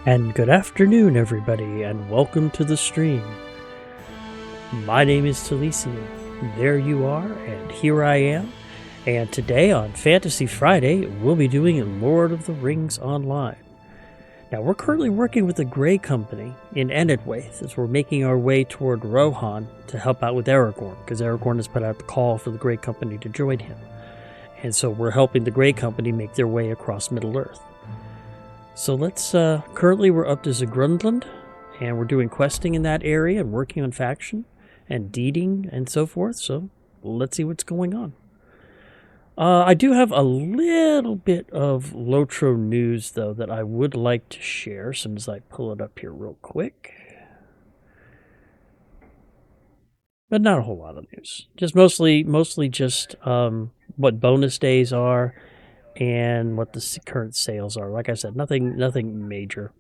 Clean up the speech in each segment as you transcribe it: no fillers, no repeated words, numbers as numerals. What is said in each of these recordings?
And good afternoon, everybody, and welcome to the stream. My name is Talisian. There you are, and here I am. And today on Fantasy Friday, we'll be doing Lord of the Rings Online. Now, we're currently working with the Grey Company in Enedwaith as we're making our way toward Rohan to help out with Aragorn, because Aragorn has put out the call for the Grey Company to join him. And so we're helping the Grey Company make their way across Middle-earth. So let's, currently we're up to Zagrundland, and we're doing questing in that area and working on faction and deeding and so forth, so let's see what's going on. I do have a little bit of LOTRO news, though, that I would like to share as soon as I pull it up here real quick. But not a whole lot of news. Just mostly just what bonus days are, and what the current sales are. Like I said, nothing major.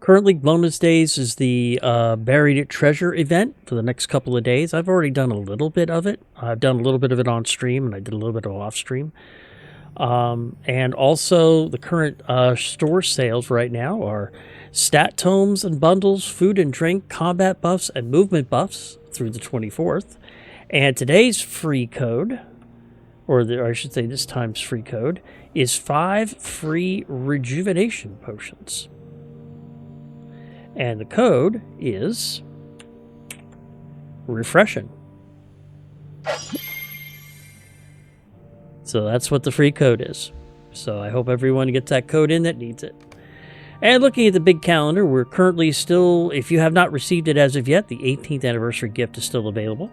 Currently, bonus days is the Buried Treasure event for the next couple of days. I've already done a little bit of it. I've done a little bit of it on stream, and I did a little bit of off stream. And also, the current store sales right now are stat tomes and bundles, food and drink, combat buffs, and movement buffs through the 24th. And today's free code, or I should say this time's free code, is 5 free rejuvenation potions. And the code is refreshing. So that's what the free code is. So I hope everyone gets that code in that needs it. And looking at the big calendar, we're currently still, if you have not received it as of yet, the 18th anniversary gift is still available.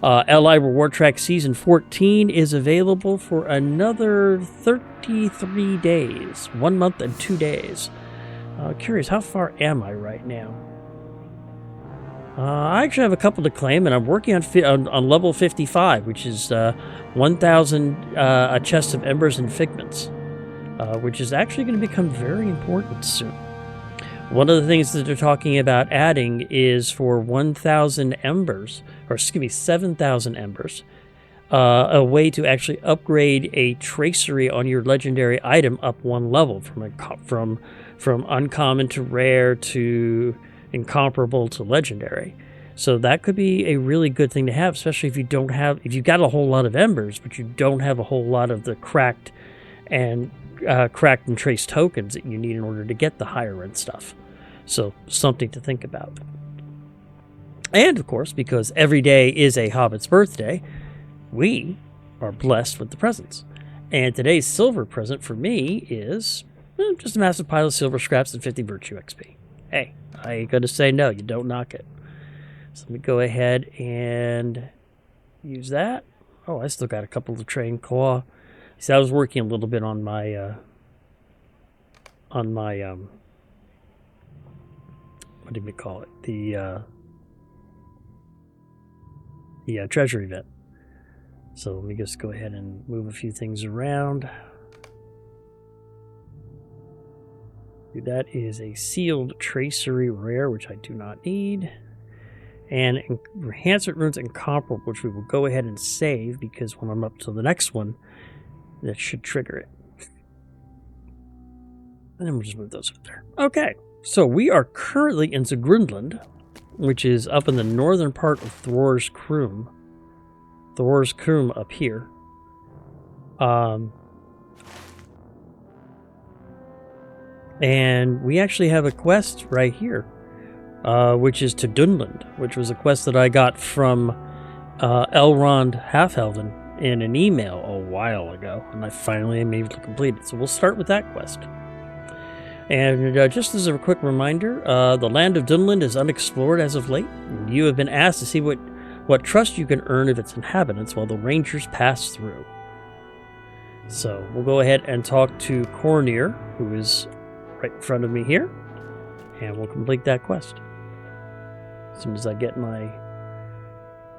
LI Reward Track Season 14 is available for another 33 days. 1 month and 2 days. Curious, how far am I right now? I actually have a couple to claim, and I'm working on level 55, which is 1,000 a chest of embers and figments, which is actually going to become very important soon. One of the things that they're talking about adding is for 1,000 embers, or excuse me, 7,000 embers, a way to actually upgrade a tracery on your legendary item up 1 level from uncommon to rare to incomparable to legendary. So that could be a really good thing to have, especially if you've got a whole lot of embers, but you don't have a whole lot of the cracked and traced tokens that you need in order to get the higher end stuff. So something to think about. And of course, because every day is a Hobbit's birthday, we are blessed with the presents. And today's silver present for me is just a massive pile of silver scraps and 50 virtue XP. Hey, I ain't gonna say no, you don't knock it. So let me go ahead and use that. Oh, I still got a couple of trained claw. See, I was working a little bit on my what do we call it? The treasure event. So let me just go ahead and move a few things around. That is a sealed tracery rare, which I do not need. And enhancement runes incomparable, which we will go ahead and save, because when I'm up to the next one, that should trigger it. And then we'll just move those up there. Okay, so we are currently in Zagrundland, which is up in the northern part of Thor's Croom. Thor's Croom up here. And we actually have a quest right here, which is to Dunland, which was a quest that I got from Elrond Half-Elven in an email a while ago, and I finally am able to complete it. So we'll start with that quest. And just as a quick reminder, the land of Dunland is unexplored as of late. You have been asked to see what trust you can earn of its inhabitants while the rangers pass through. So we'll go ahead and talk to Cornir, who is right in front of me here, and we'll complete that quest as soon as I get my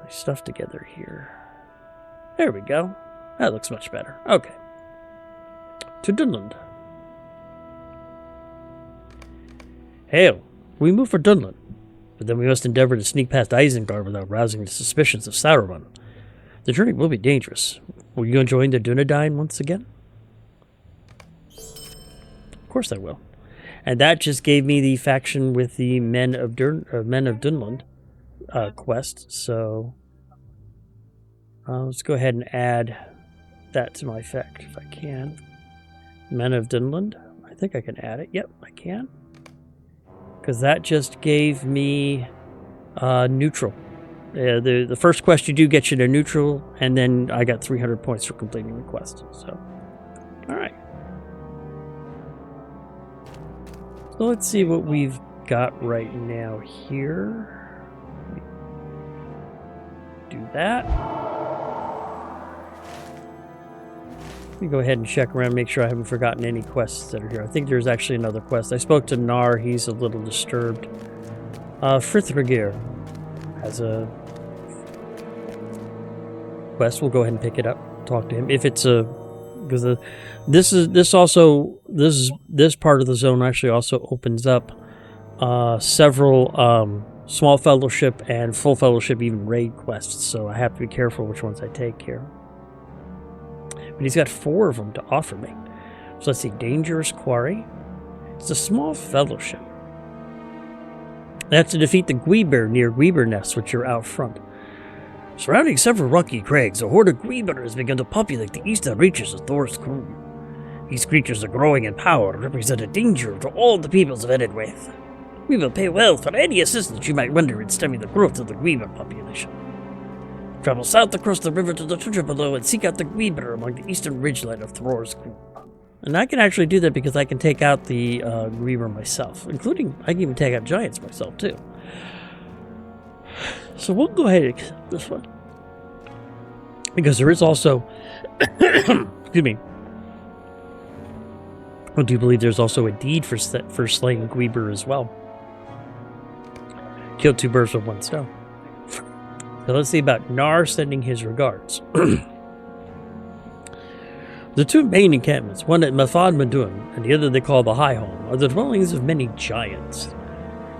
stuff together here. There we go. That looks much better. Okay. To Dunland. Hail. We move for Dunland, but then we must endeavor to sneak past Isengard without rousing the suspicions of Saruman. The journey will be dangerous. Will you join the Dunedain once again? Of course I will. And that just gave me the faction with the Men of Dunland quest. So let's go ahead and add that to my fact if I can. Men of Dunland. I think I can add it. Yep, I can. Because that just gave me neutral. The first quest you do gets you to neutral, and then I got 300 points for completing the quest. So, all right. So let's see what we've got right now here. Do that. Let me go ahead and check around, make sure I haven't forgotten any quests that are here. I think there's actually another quest. I spoke to Nar. He's a little disturbed. Frithregir has a quest. We'll go ahead and pick it up. Talk to him. If it's a... Because this part of the zone actually also opens up several small fellowship and full fellowship, even raid quests. So I have to be careful which ones I take here. But he's got 4 of them to offer me. So let's see, Dangerous Quarry. It's a small fellowship. That's to defeat the Gweeber near Gweeber Nest, which are out front. Surrounding several rocky crags, a horde of Gweeber has begun to populate the eastern reaches of Thor's Coombe. These creatures are growing in power and represent a danger to all the peoples of Enedwaith. We will pay well for any assistance you might render in stemming the growth of the Gweeber population. Travel south across the river to the tundra below and seek out the Gweeber among the eastern ridgeline of Thor's Coombe. And I can actually do that because I can take out the Gweeber myself, including, I can even take out giants myself too. So we'll go ahead and accept this one. Because there is also... excuse me. I do believe there's also a deed for slaying Gweeber as well. Kill 2 birds with 1 stone. So let's see about Nar sending his regards. The 2 main encampments, one at Mafad Madun and the other they call the High Home, are the dwellings of many giants.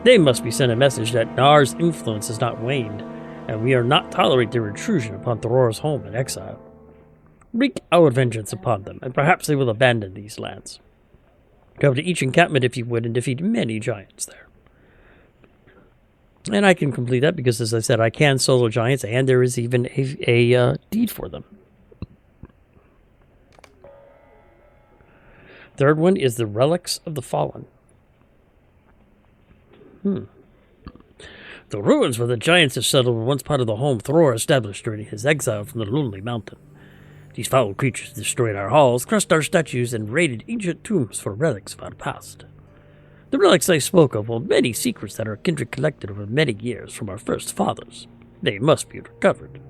They must be sent a message that Nar's influence has not waned, and we are not tolerate their intrusion upon Thoror's home in exile. Wreak our vengeance upon them, and perhaps they will abandon these lands. Go to each encampment if you would, and defeat many giants there. And I can complete that because, as I said, I can solo giants, and there is even a deed for them. Third one is the Relics of the Fallen. The ruins where the giants have settled were once part of the home Thror established during his exile from the Lonely Mountain. These foul creatures destroyed our halls, crushed our statues, and raided ancient tombs for relics of our past. The relics I spoke of hold many secrets that our kindred collected over many years from our first fathers. They must be recovered.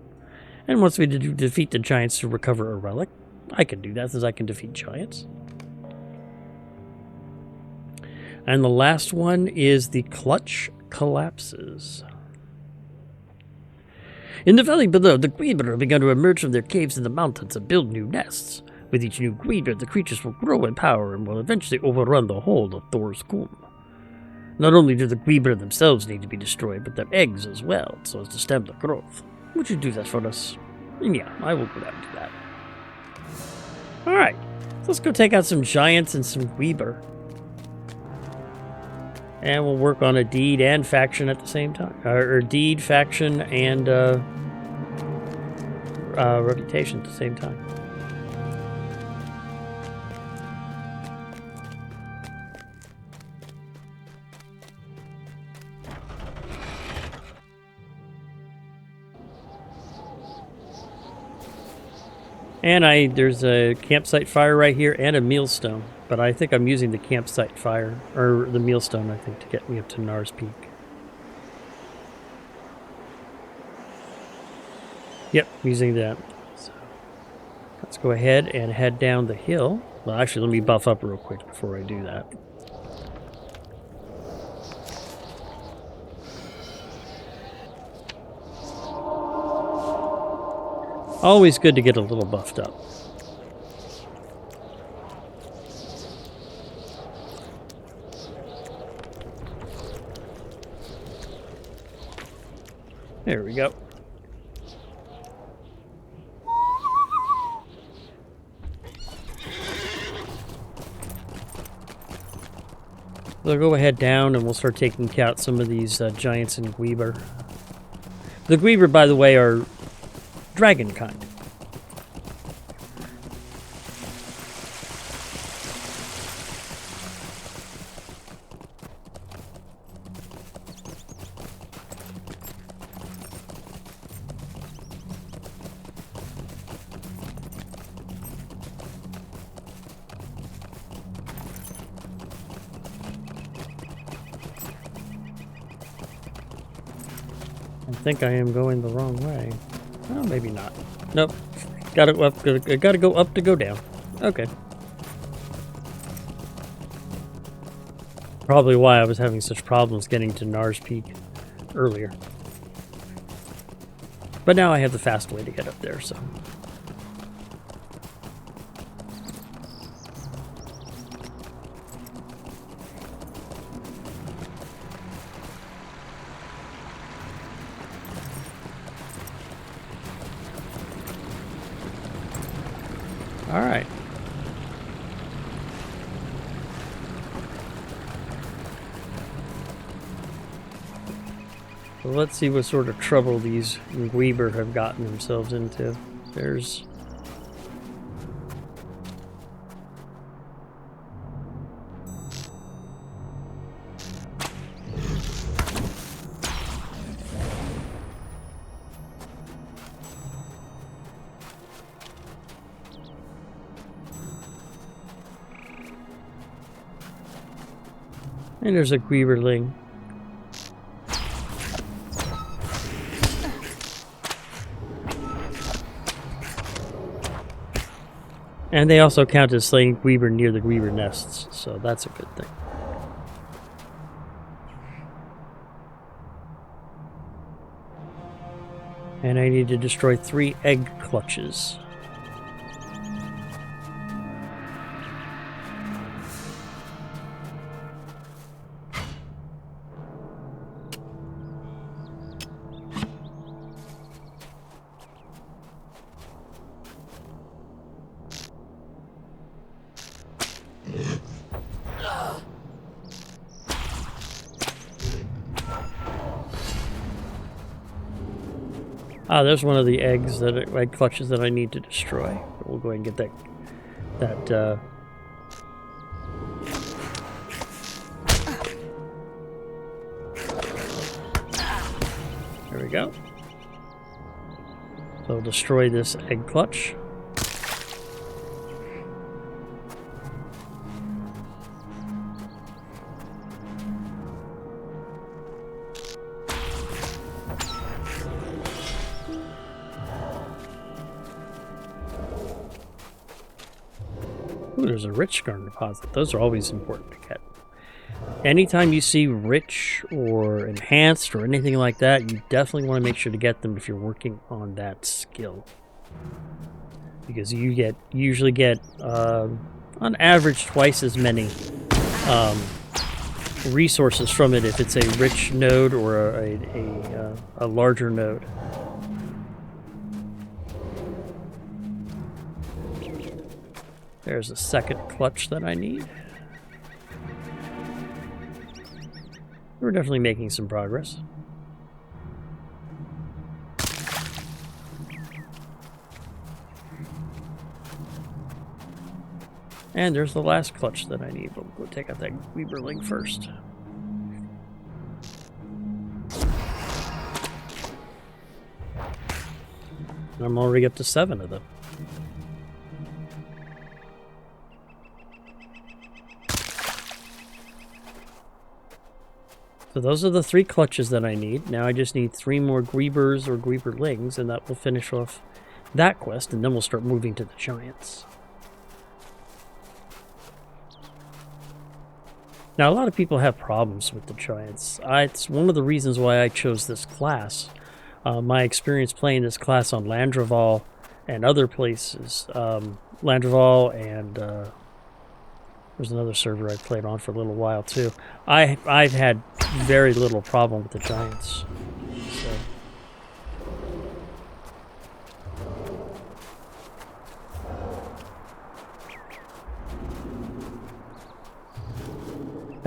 And once we defeat the giants to recover a relic, I can do that since I can defeat giants. And the last one is the Clutch Collapses. In the valley below, the Gweeber have begun to emerge from their caves in the mountains and build new nests. With each new Gweeber, the creatures will grow in power and will eventually overrun the whole of Thor's Coombe. Not only do the Gweeber themselves need to be destroyed, but their eggs as well, so as to stem the growth. Would you do that for us? And yeah, I will go down and do that. Alright, so let's go take out some giants and some Gweeber. And we'll work on a deed and faction at the same time. Or deed, faction, and reputation at the same time. And there's a campsite fire right here and a mealstone. But I think I'm using the campsite fire, or the mealstone, I think, to get me up to Nar's Peak. Yep, using that. So let's go ahead and head down the hill. Well, actually, let me buff up real quick before I do that. Always good to get a little buffed up. There we go. We'll go ahead down and we'll start taking out some of these giants and Gweeber. The Gweeber, by the way, are dragon kind. I think I am going the wrong way. Oh, maybe not. Nope. Gotta go up. Gotta go up to go down. Okay. Probably why I was having such problems getting to Nars Peak earlier. But now I have the fast way to get up there, so. All right. So let's see what sort of trouble these Gweeber have gotten themselves into. There's... And there's a Gweeberling. And they also count as slaying Gweeber near the Gweeber nests, so that's a good thing. And I need to destroy 3 egg clutches. Ah, there's one of the egg clutches that I need to destroy. We'll go ahead and get that there we go. So I'll destroy this egg clutch. Ooh, there's a rich skarn deposit. Those are always important to get. Anytime you see rich or enhanced or anything like that, you definitely want to make sure to get them if you're working on that skill. Because you usually get, on average, twice as many resources from it if it's a rich node or a larger node. There's a second clutch that I need. We're definitely making some progress. And there's the last clutch that I need, but we'll go take out that Gweeberling first. I'm already up to 7 of them. So those are the 3 clutches that I need. Now I just need 3 more Gweebers or Gweeberlings, and that will finish off that quest, and then we'll start moving to the giants. Now, a lot of people have problems with the giants. It's one of the reasons why I chose this class. My experience playing this class on Landreval and other places, Landreval and there's another server I played on for a little while too. I've had very little problem with the giants. So.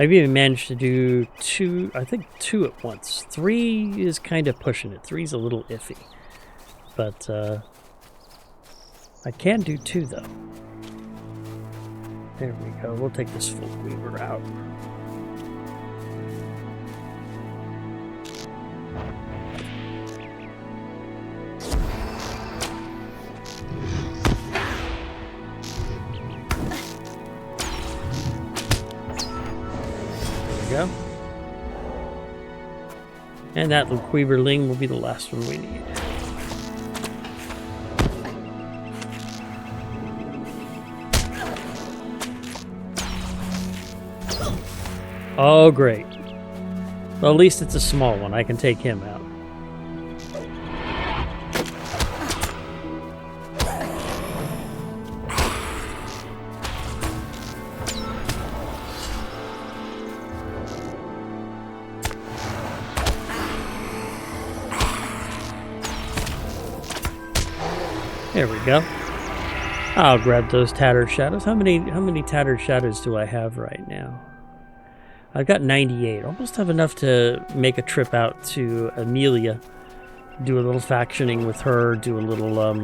I've even managed to do two, I think 2 at once. 3 is kind of pushing it. 3's a little iffy. But I can do 2 though. There we go. We'll take this full weaver out. Go. And that Weaverling will be the last one we need. Oh, great. Well, at least it's a small one. I can take him out. There we go. I'll grab those tattered shadows. How many tattered shadows do I have right now? I've got 98. Almost have enough to make a trip out to Amelia. Do a little factioning with her. Do a little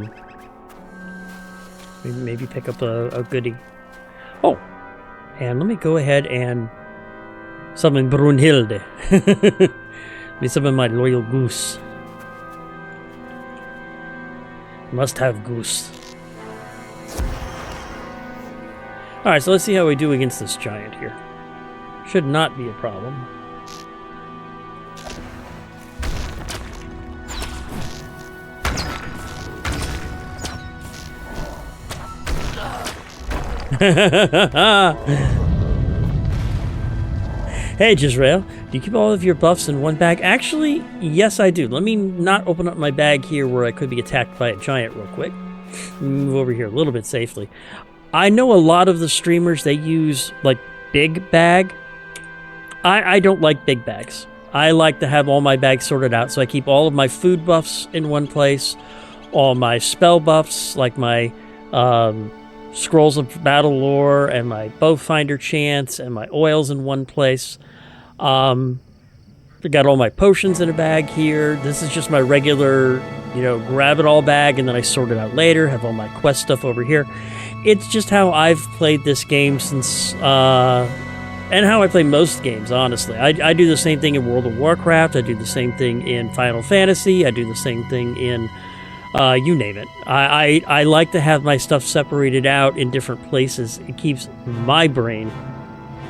maybe pick up a goodie. Oh, and let me go ahead and summon Brunhilde. Let me summon my loyal goose. Must have goose. Alright, so let's see how we do against this giant here. Should not be a problem. Hey, Jezreel, do you keep all of your buffs in one bag? Actually, yes, I do. Let me not open up my bag here where I could be attacked by a giant real quick. Move over here a little bit safely. I know a lot of the streamers, they use, like, big bag. I don't like big bags. I like to have all my bags sorted out, so I keep all of my food buffs in one place, all my spell buffs, like my Scrolls of Battle Lore and my Bowfinder Chance and my oils in one place. I got all my potions in a bag here. This is just my regular, grab it all bag, and then I sort it out later, have all my quest stuff over here. It's just how I've played this game since, and how I play most games, honestly. I do the same thing in World of Warcraft. I do the same thing in Final Fantasy. I do the same thing in, you name it. I like to have my stuff separated out in different places. It keeps my brain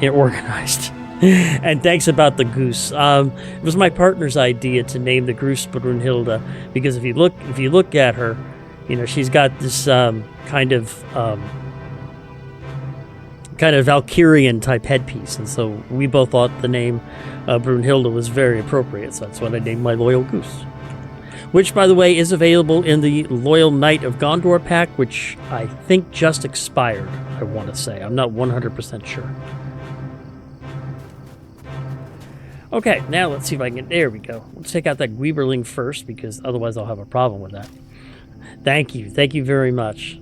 organized. And thanks about the goose. It was my partner's idea to name the goose Brunhilde, because if you look at her, she's got this kind of Valkyrian type headpiece, and so we both thought the name Brunhilde was very appropriate. So that's what I named my loyal goose, which, by the way, is available in the Loyal Knight of Gondor pack, which I think just expired. I want to say I'm not 100% sure. Okay, now let's see if I can... There we go. Let's take out that Weaverling first, because otherwise I'll have a problem with that. Thank you. Thank you very much.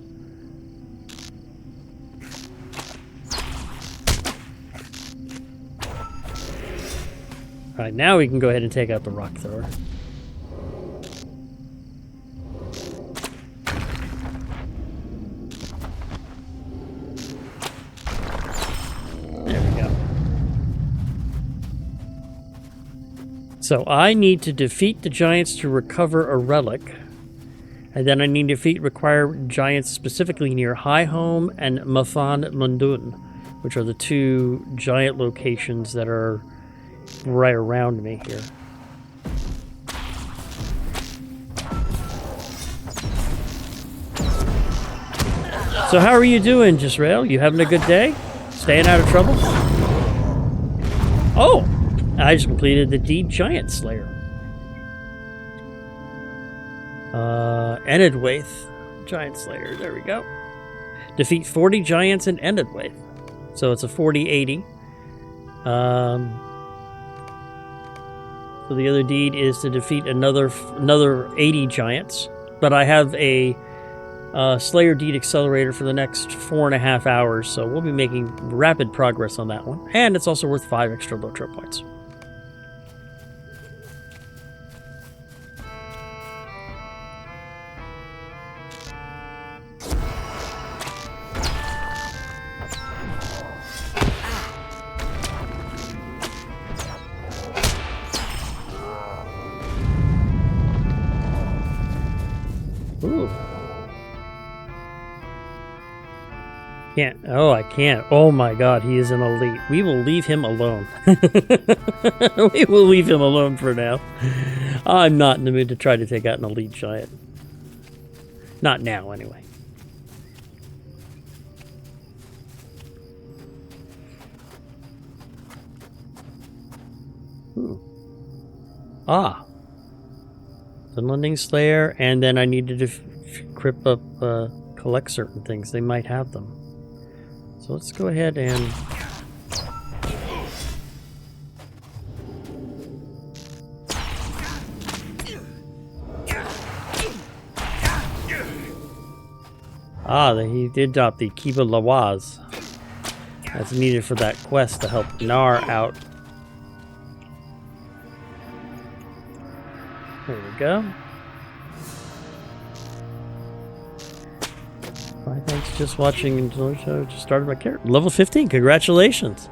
Alright, now we can go ahead and take out the rock thrower. So I need to defeat the giants to recover a relic, and then I need to require giants specifically near Highhome and Mafan Mundun, which are the 2 giant locations that are right around me here. So how are you doing, Jezreel? You having a good day? Staying out of trouble? Oh! I just completed the Deed Giant Slayer. Enedwaith Giant Slayer. There we go. Defeat 40 giants in Enedwaith. So it's a 40-80. So the other deed is to defeat another 80 giants. But I have a Slayer Deed Accelerator for the next 4.5 hours, so we'll be making rapid progress on that one. And it's also worth 5 extra LOTRO points. Ooh. Can't. Oh, I can't. Oh my god, he is an elite. We will leave him alone. We will leave him alone for now. I'm not in the mood to try to take out an elite giant. Not now, anyway. Ooh. Ah. Unlending Slayer, and then I needed to crip up, collect certain things. They might have them. So let's go ahead and... Ah, he did drop the Kiba Lawaz. That's needed for that quest to help Nar out. There we go. Thanks, just watching until I just started my character. Level 15, congratulations.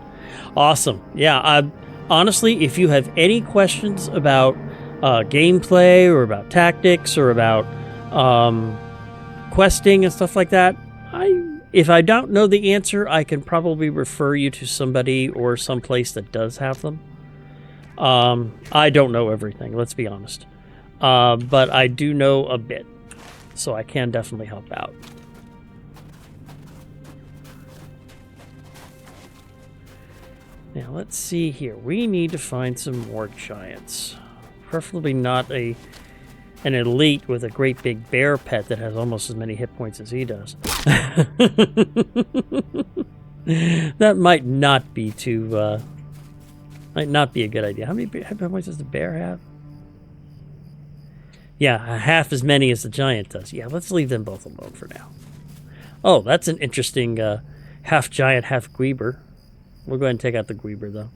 Awesome. Yeah, honestly, if you have any questions about gameplay or about tactics or about questing and stuff like that, if I don't know the answer, I can probably refer you to somebody or someplace that does have them. I don't know everything, let's be honest. But I do know a bit, so I can definitely help out. Now, let's see here. We need to find some more giants. Preferably not an elite with a great big bear pet that has almost as many hit points as he does. That might not be too... might not be a good idea. How many hit points does the bear have? Yeah, half as many as the giant does. Yeah, let's leave them both alone for now. Oh, that's an interesting half giant, half Gweeber. We'll go ahead and take out the Gweeber, though.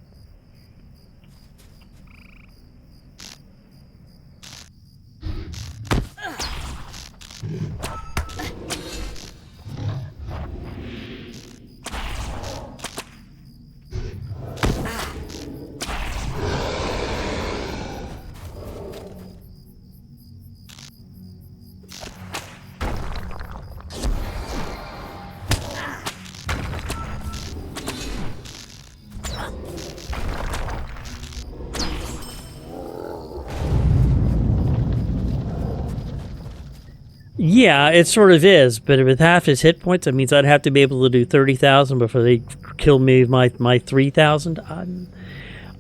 Yeah, it sort of is, but with half his hit points, that means I'd have to be able to do 30,000 before they kill me with my 3,000.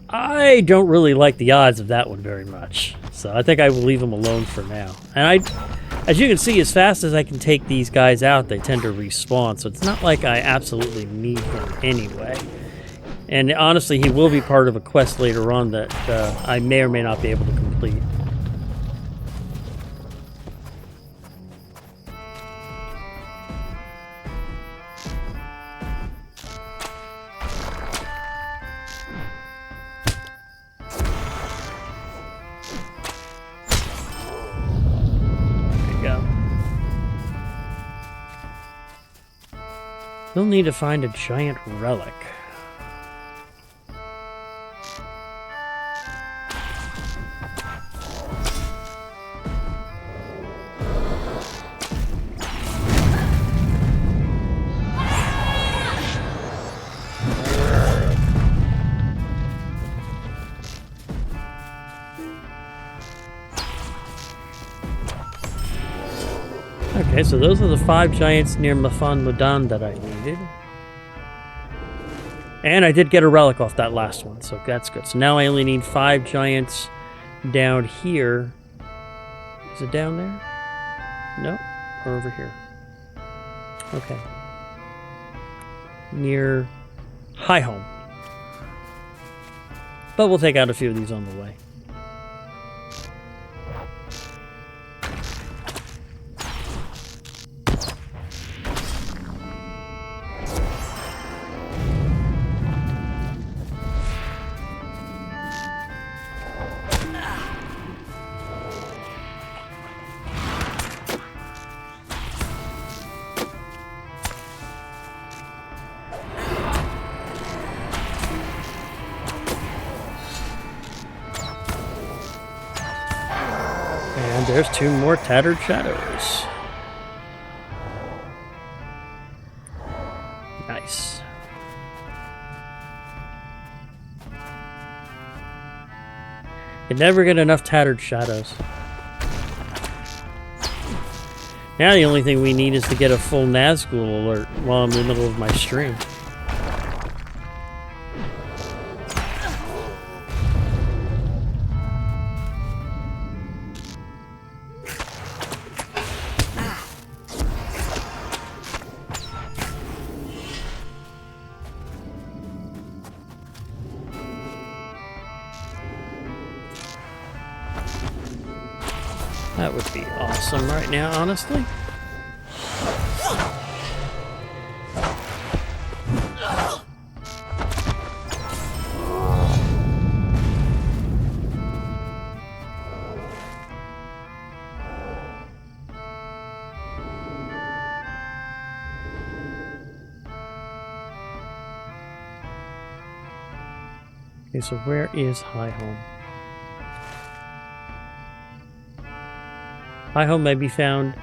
I don't really like the odds of that one very much, so I think I will leave him alone for now. And as you can see, as fast as I can take these guys out, they tend to respawn, so it's not like I absolutely need him anyway. And honestly, he will be part of a quest later on that I may or may not be able to complete. We'll need to find a giant relic. Okay, so those are the 5 giants near Mafan Mudan that I needed. And I did get a relic off that last one, so that's good. So now I only need 5 giants down here. Is it down there? No? Or over here? Okay. Near High Home. But we'll take out a few of these on the way. there's 2 more tattered shadows. Nice. You never get enough tattered shadows. Now the only thing we need is to get a full Nazgul alert while I'm in the middle of my stream. That would be awesome right now, honestly. Okay, so where is High Home? High Home may be found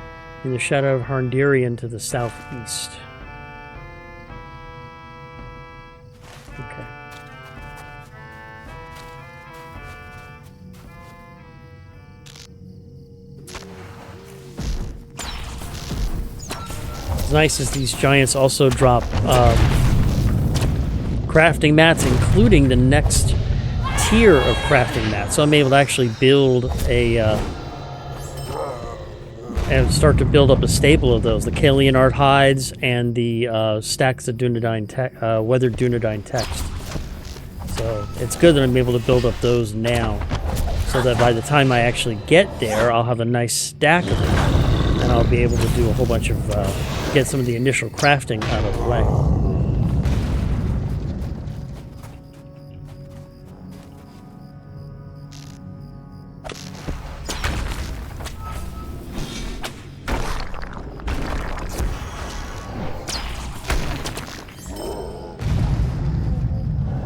in the shadow of Harndirian to the southeast. Okay. What's nice is these giants also drop crafting mats, including the next tier of crafting mats. So I'm able to actually build a and start to build up a stable of those, the Kalian art hides and the stacks of Dunedain weathered Dunedain text. So it's good that I'm able to build up those now, so that by the time I actually get there, I'll have a nice stack of them, and I'll be able to do a whole bunch of get some of the initial crafting out of the way.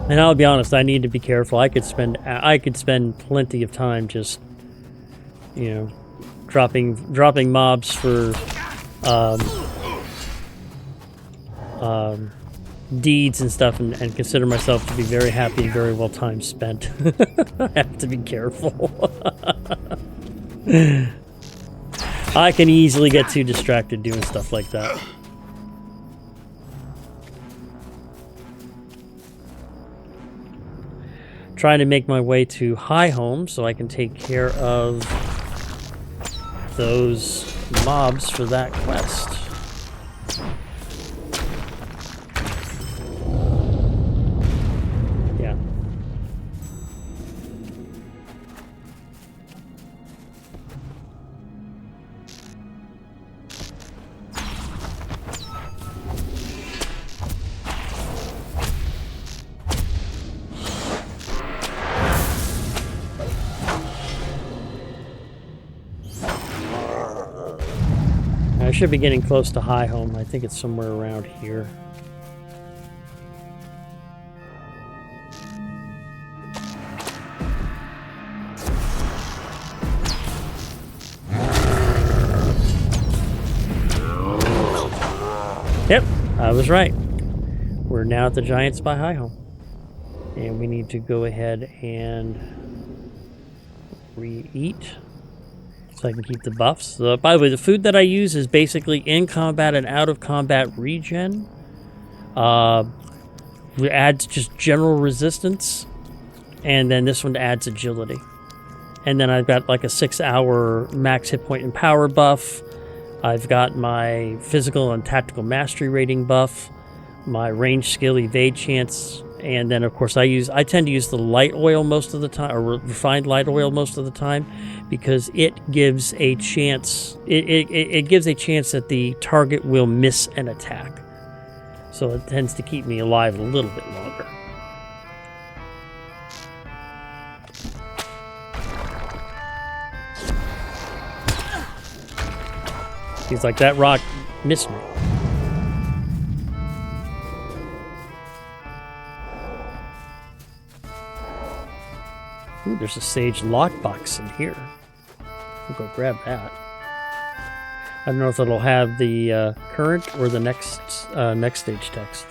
And I'll be honest, I need to be careful. I could spend plenty of time just, you know, dropping mobs for deeds and stuff, and consider myself to be very happy and very well time spent. I have to be careful. I can easily get too distracted doing stuff like that. Trying to make my way to High Home so I can take care of those mobs for that quest. Yeah. I should be getting close to High Home. I think it's somewhere around here. Yep, I was right. We're now at the Giants by High Home. And we need to go ahead and re-eat, so I can keep the buffs. By the way, the food that I use is basically in combat and out of combat regen. It adds just general resistance, and then this one adds agility. And then I've got like a 6-hour max hit point and power buff. I've got my physical and tactical mastery rating buff, my range skill evade chance, and then of course I tend to use the light oil most of the time, or refined light oil most of the time, because it gives a chance. It gives a chance that the target will miss an attack, so it tends to keep me alive a little bit longer. He's like, that rock missed me. Ooh, there's a sage lockbox in here. We'll go grab that. I don't know if it'll have the current or the next stage text.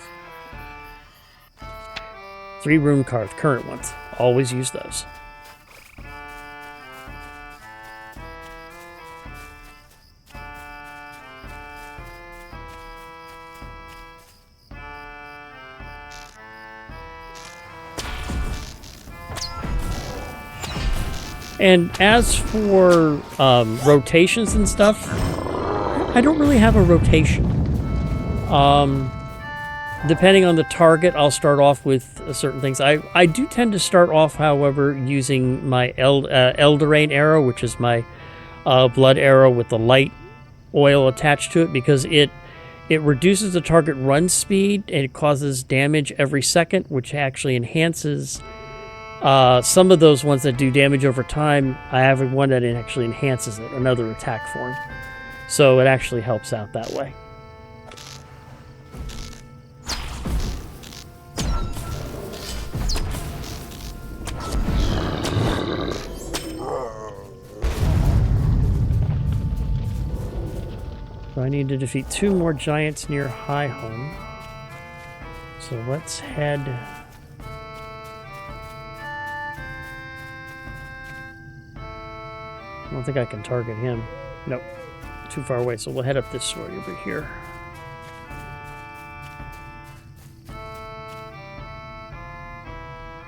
3 rune cards, current ones. Always use those. And as for rotations and stuff, I don't really have a rotation. Depending on the target, I'll start off with certain things. I do tend to start off, however, using my Eldraine arrow, which is my blood arrow with the light oil attached to it, because it reduces the target run speed and it causes damage every second, which actually enhances some of those ones that do damage over time. I have one that actually enhances it, another attack form. So it actually helps out that way. So I need to defeat 2 more giants near High Home. So let's head... I don't think I can target him. Nope. Too far away, so we'll head up this way over here.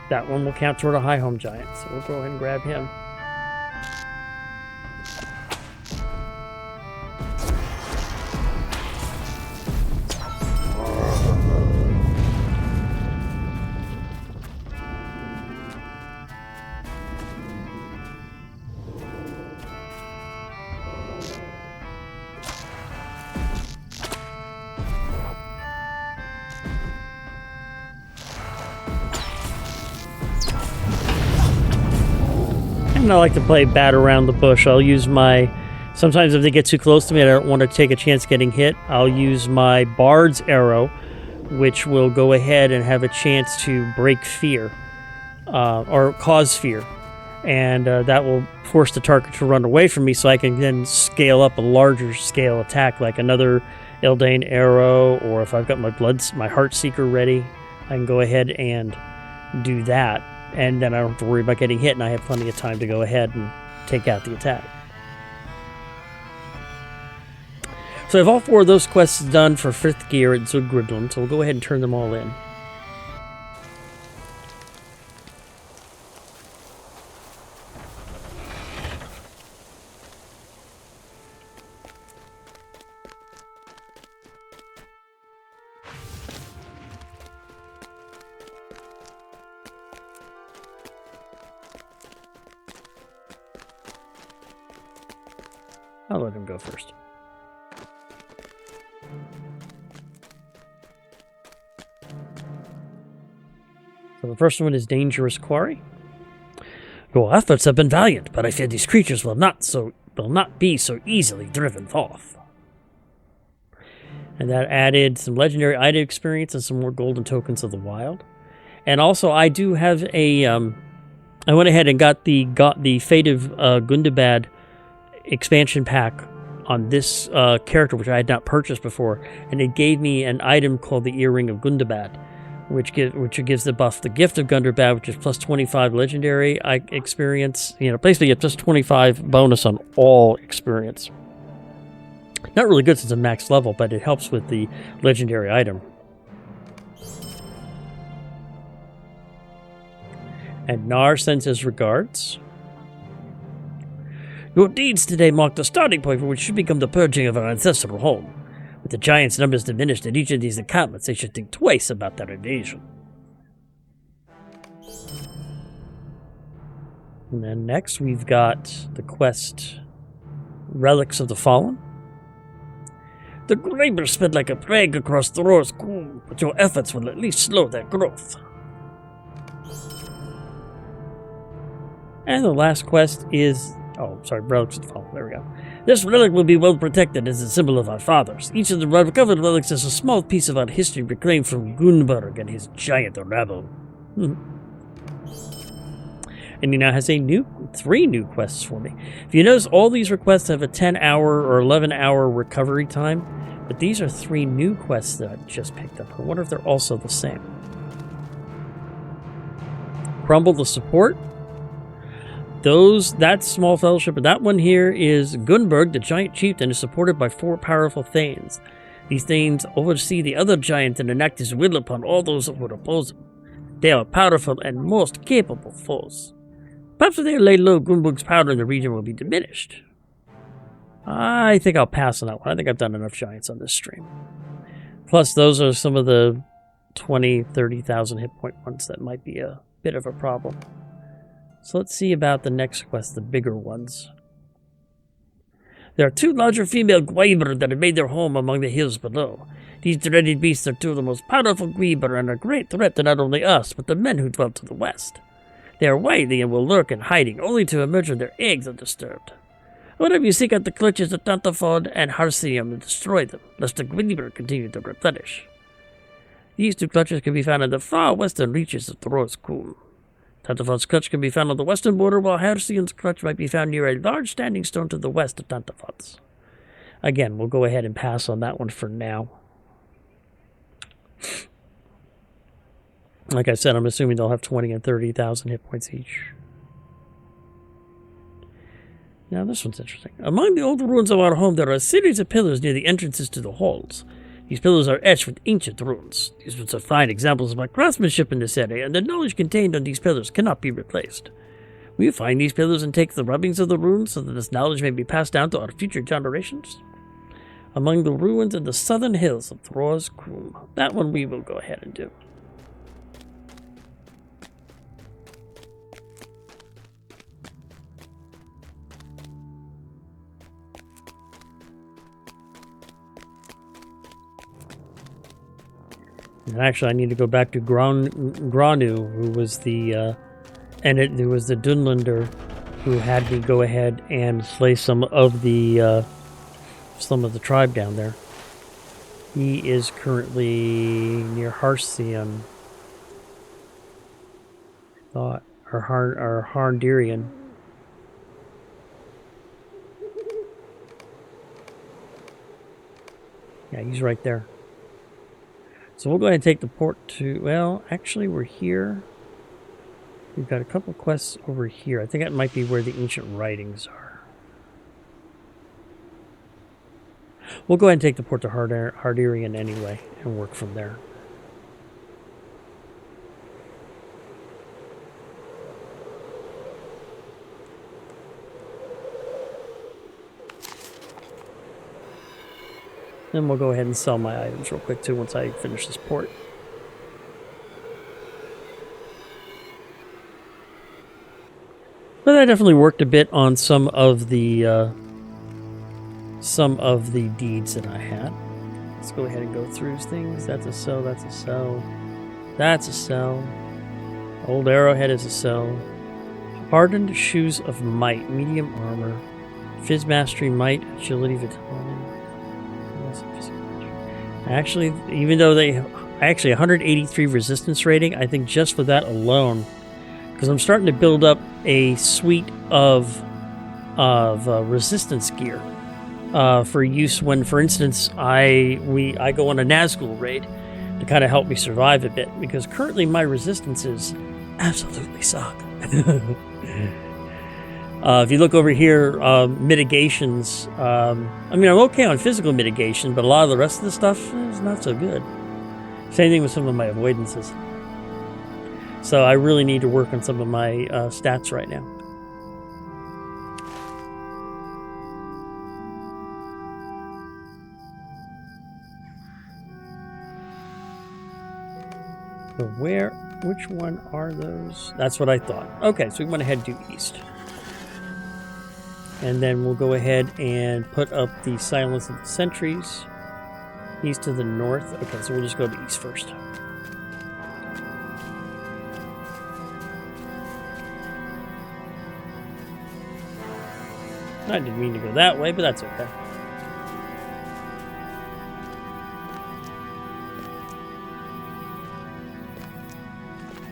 That one will count toward a High Home giant, so we'll go ahead and grab him. And I like to play bat around the bush. I'll use my... Sometimes if they get too close to me, I don't want to take a chance getting hit. I'll use my Bard's arrow, which will go ahead and have a chance to break fear, or cause fear. And that will force the target to run away from me, so I can then scale up a larger scale attack, like another Eldraine arrow, or if I've got my Heartseeker ready, I can go ahead and do that. And then I don't have to worry about getting hit, and I have plenty of time to go ahead and take out the attack. So I have all 4 of those quests done for 5th gear at Zugridlund, so we'll go ahead and turn them all in. I'll let him go first. So the first one is Dangerous Quarry. Your efforts have been valiant, but I fear these creatures will not be so easily driven forth. And that added some legendary item experience and some more golden tokens of the wild. And also, I do have a... I went ahead and got the Fate of Gundabad expansion pack on this character, which I had not purchased before, and it gave me an item called the Earring of Gundabad, which gives the buff the Gift of Gundabad, which is plus 25 legendary experience. You know, basically it's just 25 bonus on all experience. Not really good since it's a max level, but it helps with the legendary item. And Nar sends his regards. Your deeds today mark the starting point for what should become the purging of our ancestral home. With the giants' numbers diminished at each of these encampments, they should think twice about their invasion. And then next we've got the quest Relics of the Fallen. The Grabers spread like a plague across the Roar's Cool, but your efforts will at least slow their growth. And the last quest is... Oh, sorry, Relics of the Fallen. There we go. This relic will be well protected as a symbol of our fathers. Each of the recovered relics is a small piece of our history reclaimed from Gunberg and his giant rabble. And he now has a 3 new quests for me. If you notice, all these requests have a 10-hour or 11-hour recovery time, but these are 3 new quests that I just picked up. I wonder if they're also the same. Crumble the support. That's small fellowship, but that one here is Gunberg, the giant chieftain, is supported by 4 powerful thanes. These thanes oversee the other giant and enact his will upon all those who would oppose him. They are powerful and most capable foes. Perhaps if they lay low, Gunberg's power in the region will be diminished. I think I'll pass on that one. I think I've done enough giants on this stream. Plus, those are some of the 20, 30,000 hit point ones that might be a bit of a problem. So let's see about the next quest, the bigger ones. There are 2 larger female Gwyber that have made their home among the hills below. These dreaded beasts are 2 of the most powerful Gwyber and a great threat to not only us, but the men who dwell to the west. They are wily and will lurk in hiding, only to emerge when their eggs are disturbed. Whenever you seek out the clutches of Tantafod and Harsium and destroy them, lest the Gwyber continue to replenish. These 2 clutches can be found in the far western reaches of Thro's Coombe. Tantafod's clutch can be found on the western border, while Harsium's clutch might be found near a large standing stone to the west of Tantafod's. Again, we'll go ahead and pass on that one for now. Like I said, I'm assuming they'll have 20 and 30,000 hit points each. Now this one's interesting. Among the old ruins of our home, there are a series of pillars near the entrances to the halls. These pillars are etched with ancient runes. These ones are fine examples of my craftsmanship in this area, and the knowledge contained on these pillars cannot be replaced. Will you find these pillars and take the rubbings of the runes so that this knowledge may be passed down to our future generations? Among the ruins in the southern hills of Thro's Coombe. That one we will go ahead and do. And actually, I need to go back to Granu, who was the who was the Dunlander, who had me go ahead and slay some of the tribe down there. He is currently near Harsium, or Harndirian. Yeah, he's right there. So we'll go ahead and take the port to, well, actually we're here. We've got a couple quests over here. I think that might be where the ancient writings are. We'll go ahead and take the port to Hardirian anyway and work from there. Then we'll go ahead and sell my items real quick too once I finish this port. But I definitely worked a bit on some of the deeds that I had. Let's go ahead and go through things. That's a sell, that's a sell. That's a sell. Old Arrowhead is a sell. Hardened Shoes of Might, medium armor. Fizz Mastery, Might, Agility, Vitality. Actually, even though they actually 183 resistance rating, I think just for that alone, because I'm starting to build up a suite of resistance gear for use when, for instance, I go on a Nazgul raid to kind of help me survive a bit, because currently my resistances absolutely suck. If you look over here, mitigations, I mean, I'm okay on physical mitigation, but a lot of the rest of the stuff is not so good. Same thing with some of my avoidances. So I really need to work on some of my stats right now. So which one are those? That's what I thought. Okay, so we went ahead due east. And then we'll go ahead and put up the Silence of the Sentries. East to the north. Okay, so we'll just go to east first. I didn't mean to go that way, but that's okay.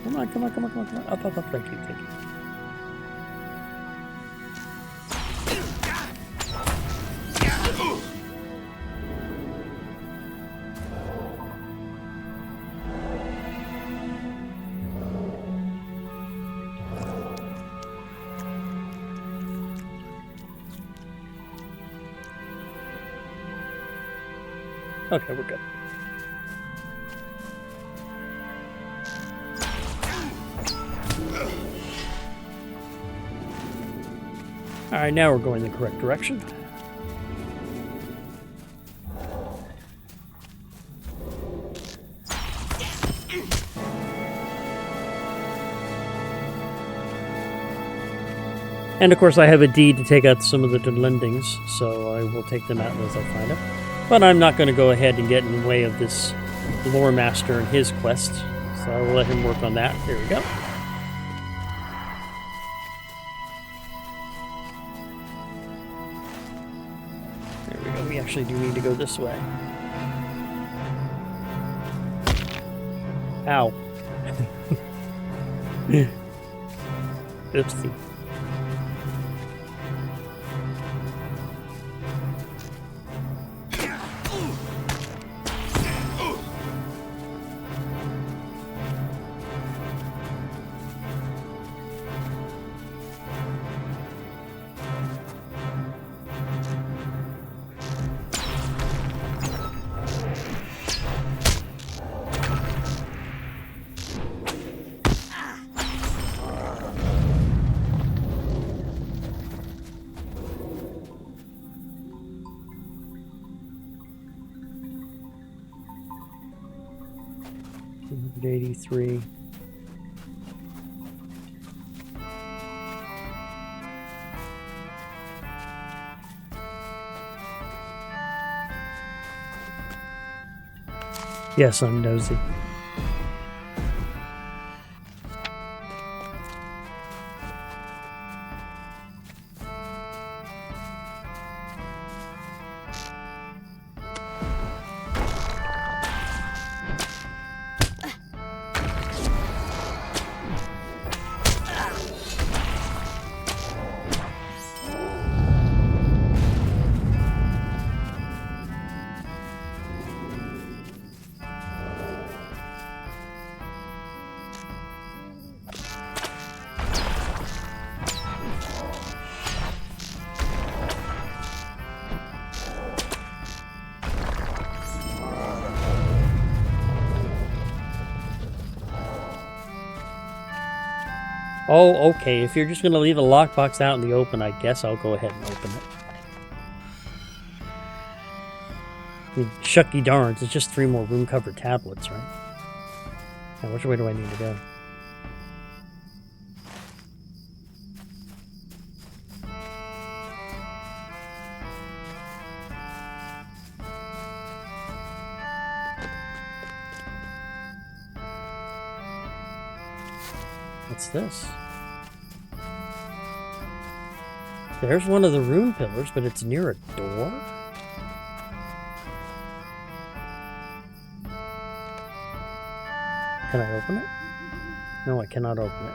Come on, come on, come on, come on, come on. Up, up, up. Thank you, thank you. Okay, we're good. Alright, now we're going the correct direction. And of course I have a deed to take out some of the lendings, so I will take them out as I find them. But I'm not going to go ahead and get in the way of this lore master and his quest, so I will let him work on that. There we go. There we go. We actually do need to go this way. Ow. Oopsie. $83. Yes, I'm nosy. Oh, okay. If you're just going to leave a lockbox out in the open, I guess I'll go ahead and open it. I mean, shucky darns, it's just 3 more room-covered tablets, right? Now, which way do I need to go? What's this? There's one of the rune pillars, but it's near a door? Can I open it? No, I cannot open it.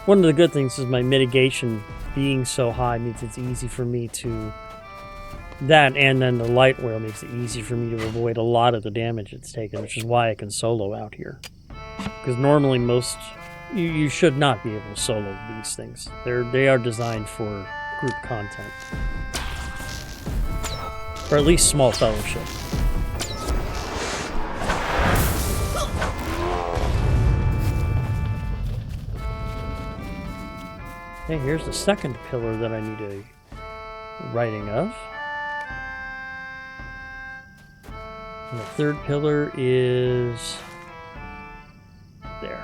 One of the good things is my mitigation being so high means it's easy for me to... That, and then the light oil makes it easy for me to avoid a lot of the damage it's taken, which is why I can solo out here. Because normally most... You should not be able to solo these things. They are designed for group content. Or at least small fellowship. Okay, here's the second pillar that I need a writing of. And the third pillar is there.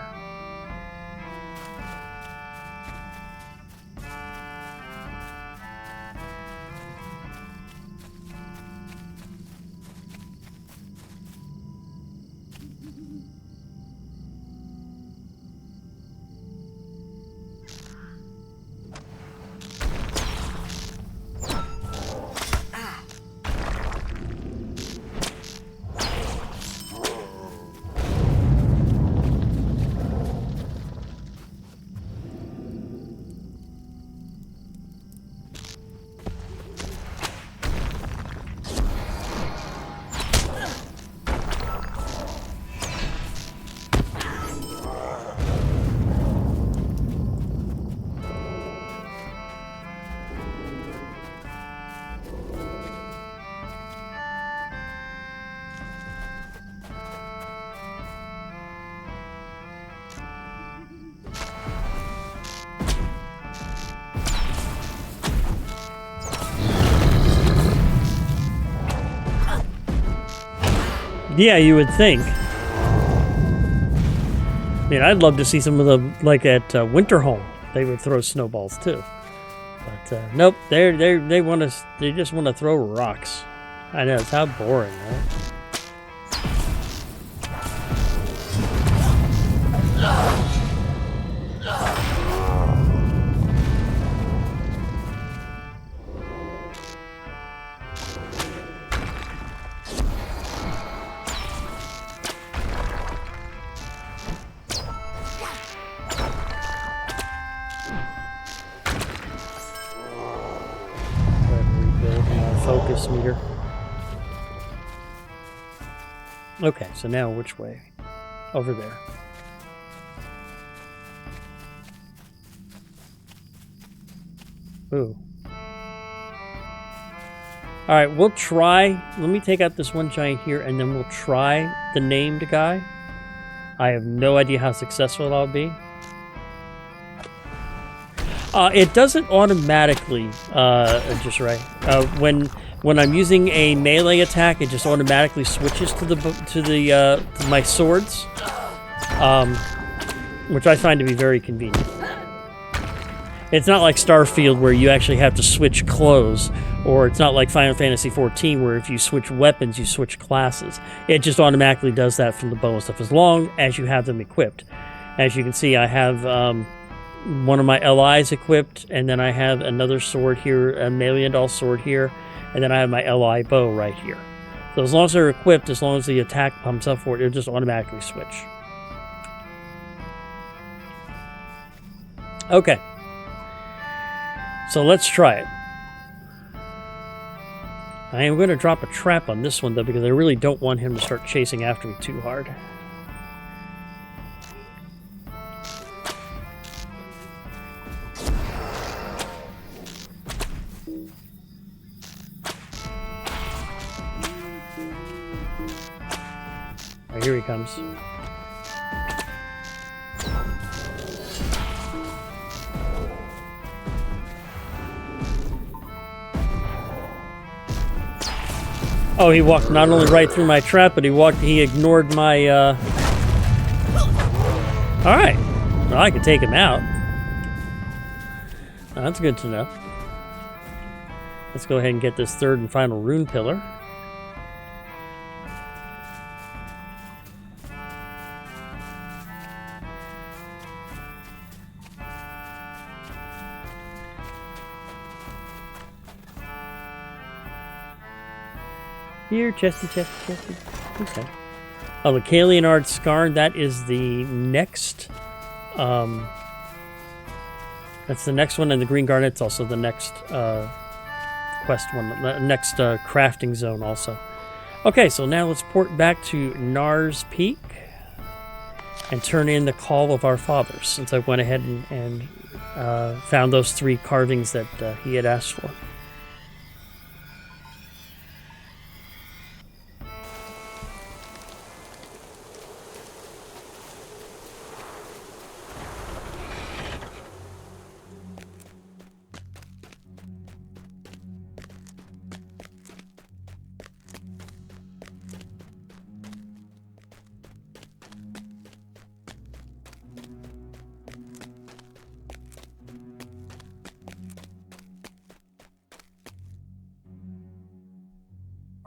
Yeah, you would think. I mean, I'd love to see some of them, like at Winterholm. They would throw snowballs too. But nope, they just want to throw rocks. I know, it's how boring, right? Focus meter. Okay, so now which way? Over there. Ooh. Alright, we'll try. Let me take out this one giant here, and then we'll try the named guy. I have no idea how successful I'll be. It doesn't automatically, just right. When I'm using a melee attack, it just automatically switches to my swords, which I find to be very convenient. It's not like Starfield where you actually have to switch clothes, or it's not like Final Fantasy XIV where if you switch weapons, you switch classes. It just automatically does that from the bow and stuff as long as you have them equipped. As you can see, I have one of my LIs equipped, and then I have another sword here, a Meliandal sword here, and then I have my LI bow right here. So as long as they're equipped, as long as the attack pumps up for it, it'll just automatically switch. Okay. So let's try it. I am going to drop a trap on this one, though, because I really don't want him to start chasing after me too hard. Here he comes. Oh, he walked not only right through my trap, but he ignored my, Alright. Well, I could take him out. That's good to know. Let's go ahead and get this third and final rune pillar. Here, chesty. Okay. Oh, the Kalienard Scar, that is the next, that's the next one, and the Green Garnet's also the next, quest one, the next, crafting zone also. Okay, so now let's port back to Nars Peak and turn in the Call of Our Fathers, since I went ahead and found those 3 carvings that he had asked for.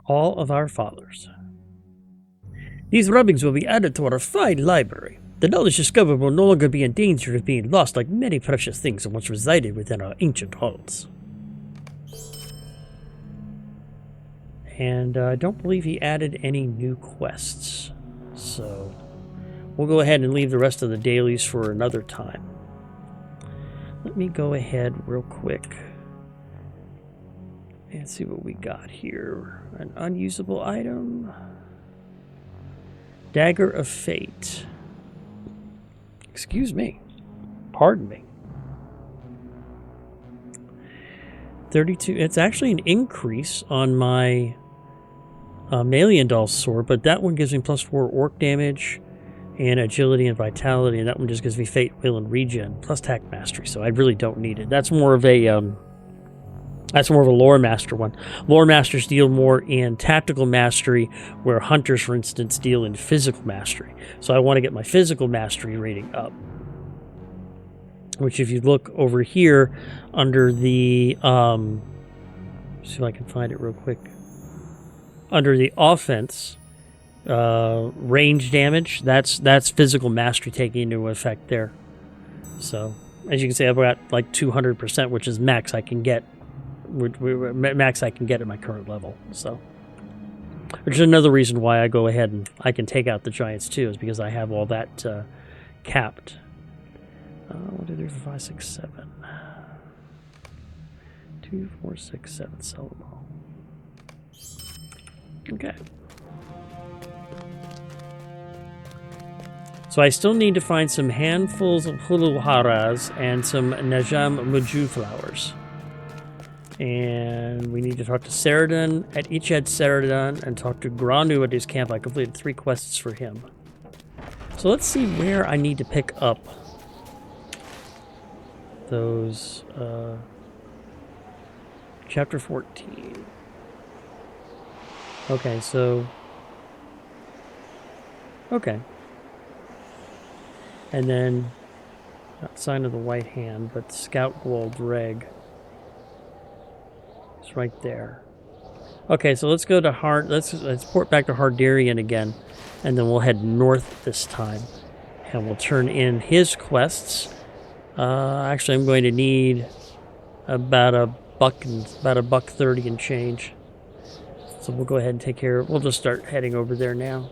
All of Our Fathers. These rubbings will be added to our fine library. The knowledge discovered will no longer be in danger of being lost like many precious things that once resided within our ancient halls. And I don't believe he added any new quests. So we'll go ahead and leave the rest of the dailies for another time. Let me go ahead real quick and see what we got here. An unusable item. Dagger of Fate. Excuse me. Pardon me. 32. It's actually an increase on my Meliandal sword, but that one gives me +4 orc damage and agility and vitality, and that one just gives me Fate, Will, and Regen, plus Tact Mastery, so I really don't need it. That's more of a That's more of a lore master one. Lore masters deal more in tactical mastery, where hunters, for instance, deal in physical mastery. So I want to get my physical mastery rating up. Which, if you look over here under the, see if I can find it real quick. Under the offense, range damage, that's physical mastery taking into effect there. So, as you can see, I've got like 200%, which is max I can get. Max I can get at my current level. So, which is another reason why I go ahead and I can take out the giants too, is because I have all that capped. 1, 2, 3, 4, 5, 6, 7. 2, 4, 6, 7. Sell them all. Okay. So I still need to find some handfuls of huluharas and some najam muju flowers. And we need to talk to Saradin at Ichad Saradin and talk to Grandu at his camp. I completed 3 quests for him. So let's see where I need to pick up those. Chapter 14. Okay, so. Okay. And then, not Sign of the White Hand, but Scout Gold Reg. It's right there. Okay, so let's go to let's port back to Hardarian again, and then we'll head north this time, and we'll turn in his quests. Actually, I'm going to need about a $1.30 and change. So we'll go ahead and take care of. We'll just start heading over there now.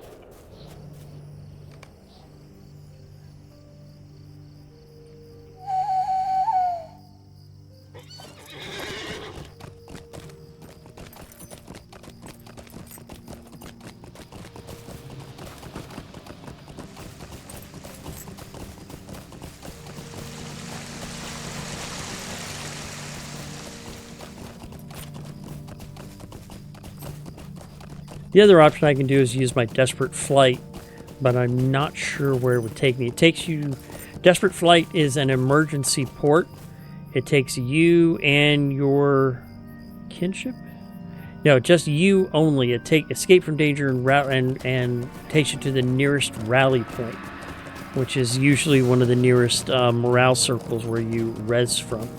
The other option I can do is use my Desperate Flight, but I'm not sure where it would take me. It takes you... Desperate Flight is an emergency port. It takes you and your kinship? No, just you only. It takes escape from danger and takes you to the nearest rally point, which is usually one of the nearest morale circles where you res from.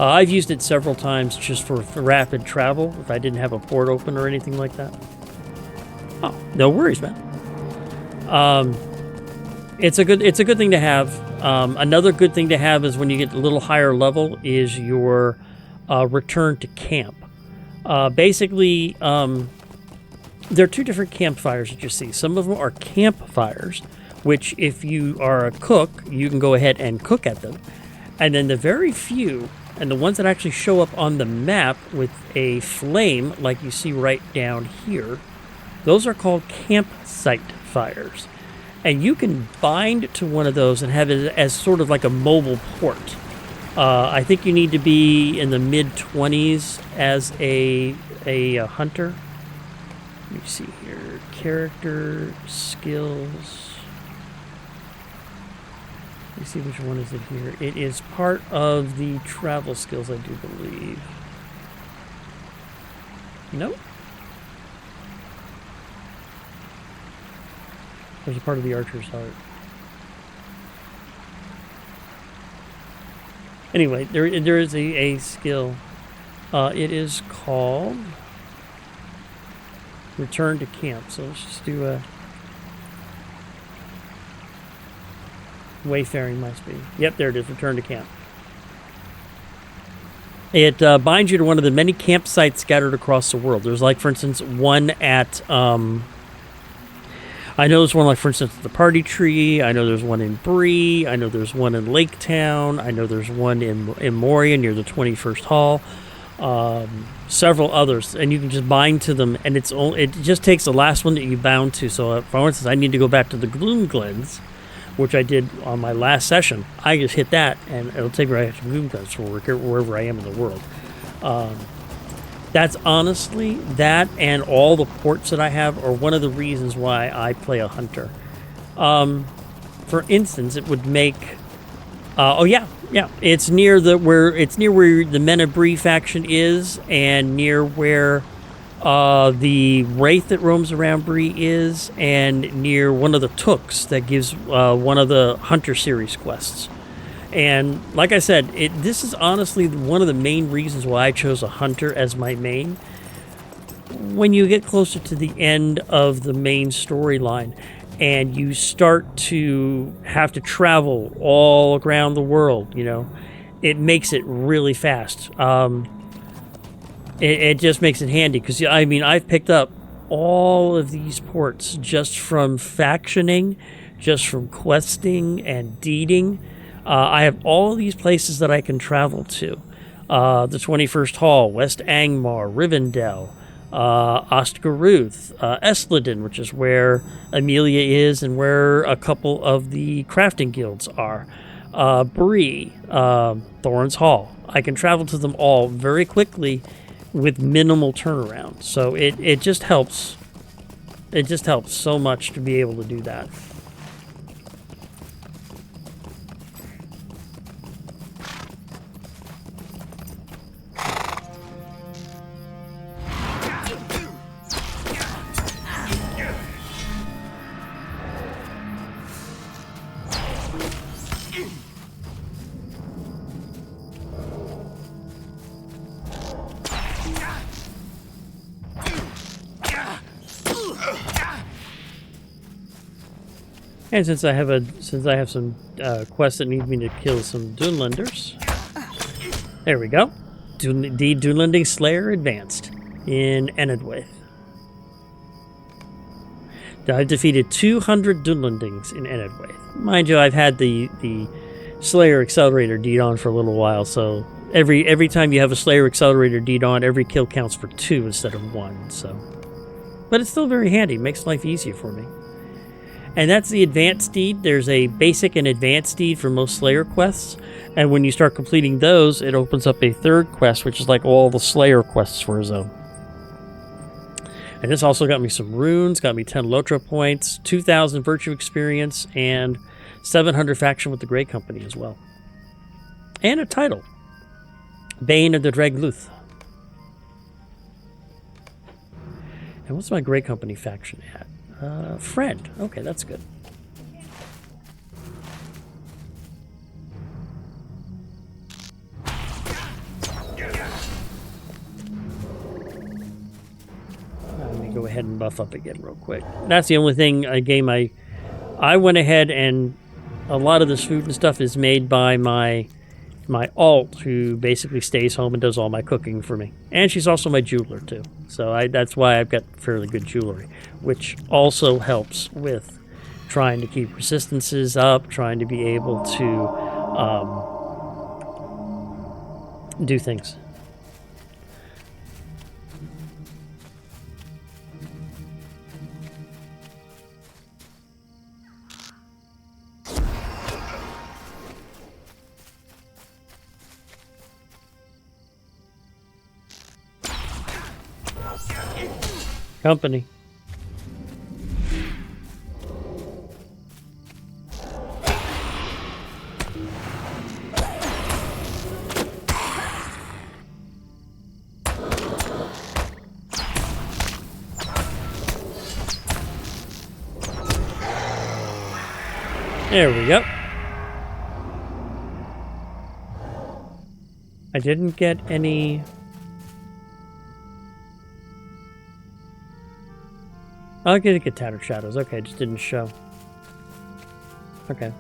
I've used it several times just for rapid travel, if I didn't have a port open or anything like that. Oh, no worries, man. It's a good thing to have. Another good thing to have is when you get a little higher level is your return to camp. Basically, there are 2 different campfires that you see. Some of them are campfires, which if you are a cook, you can go ahead and cook at them. And then the very few, and the ones that actually show up on the map with a flame, like you see right down here, those are called campsite fires. And you can bind to one of those and have it as sort of like a mobile port. I think you need to be in the mid-20s as a hunter. Let me see here. Character, skills. Let me see which one is it here. It is part of the travel skills, I do believe. Nope. There's a part of the archer's heart. Anyway, there is a skill. It is called Return to Camp. So let's just do a Wayfaring must be. Yep, there it is. Return to Camp. It binds you to one of the many campsites scattered across the world. There's, like, for instance, one at... I know there's one, like, for instance, at the Party Tree. I know there's one in Bree. I know there's one in Lake Town. I know there's one in Moria near the 21st Hall. Several others. And you can just bind to them, and it just takes the last one that you bound to. So, for instance, I need to go back to the Gloom Glens, which I did on my last session. I just hit that, and it'll take me right to Gloom Glens for wherever I am in the world. That's honestly, that and all the ports that I have are one of the reasons why I play a hunter. For instance, it would make Oh yeah, yeah. It's near where the Men of Bree faction is, and near where the Wraith that roams around Bree is, and near one of the Tooks that gives one of the Hunter series quests. And like I said, this is honestly one of the main reasons why I chose a Hunter as my main. When you get closer to the end of the main storyline, and you start to have to travel all around the world, it makes it really fast. It just makes it handy because, I mean, I've picked up all of these ports just from factioning, just from questing and deeding. I have all these places that I can travel to. The 21st Hall, West Angmar, Rivendell, Ostgaruth, Estleden, which is where Amelia is and where a couple of the crafting guilds are, Bree, Thorn's Hall. I can travel to them all very quickly with minimal turnaround. So it just helps. It just helps so much to be able to do that. And since I have some quests that need me to kill some Dunlenders, there we go. The Dunlending Slayer advanced in Enedwaith. I've defeated 200 Dunlendings in Enedwaith. Mind you, I've had the Slayer Accelerator deed on for a little while, so every time you have a Slayer Accelerator deed on, every kill counts for 2 instead of 1. So, but it's still very handy. Makes life easier for me. And that's the advanced deed. There's a basic and advanced deed for most Slayer quests. And when you start completing those, it opens up a third quest, which is like all the Slayer quests for a zone. And this also got me some runes, got me 10 LOTRO points, 2,000 virtue experience, and 700 faction with the Grey Company as well. And a title, Bane of the Dragluth. And what's my Grey Company faction at? Friend. Okay, that's good. Let me go ahead and buff up again real quick. That's the only thing, a game I went ahead and a lot of this food and stuff is made by my alt, who basically stays home and does all my cooking for me. And she's also my jeweler, too. So that's why I've got fairly good jewelry, which also helps with trying to keep resistances up, trying to be able to do things. Company. There we go. I didn't get any... I'll get Tattered Shadows. Okay, just didn't show. Okay.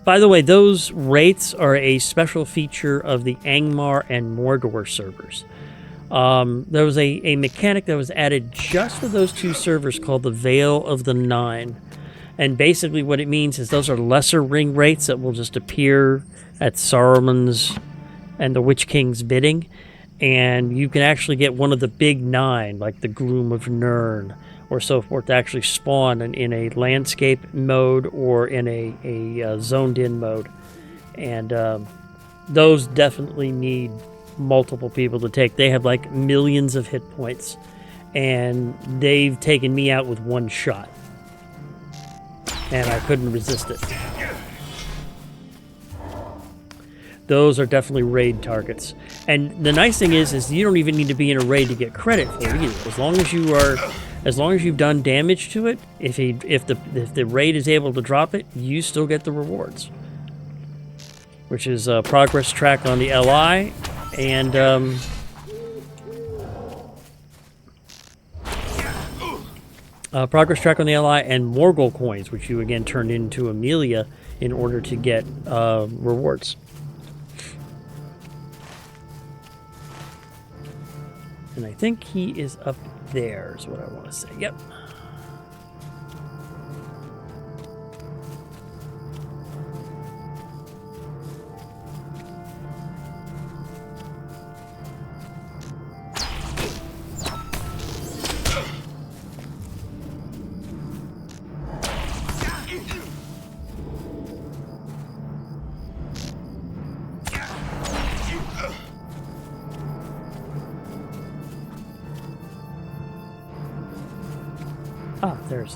By the way, those wraiths are a special feature of the Angmar and Mordor servers. There was a mechanic that was added just for those two servers called the Veil of the Nine. And basically what it means is those are lesser ring wraiths that will just appear at Saruman's and the Witch King's bidding. And you can actually get one of the big 9, like the Gloom of Nirn or so forth, to actually spawn in a landscape mode or in a zoned-in mode. And those definitely need multiple people to take. They have like millions of hit points, and they've taken me out with one shot. And I couldn't resist it. Those are definitely raid targets. And the nice thing is you don't even need to be in a raid to get credit for it either. As long as you've done damage to it, if the raid is able to drop it, you still get the rewards. Which is a progress track on the LI and progress track on the LI and Morgul coins, which you again turned into Amelia in order to get rewards. And I think he is up there, is what I want to say. Yep.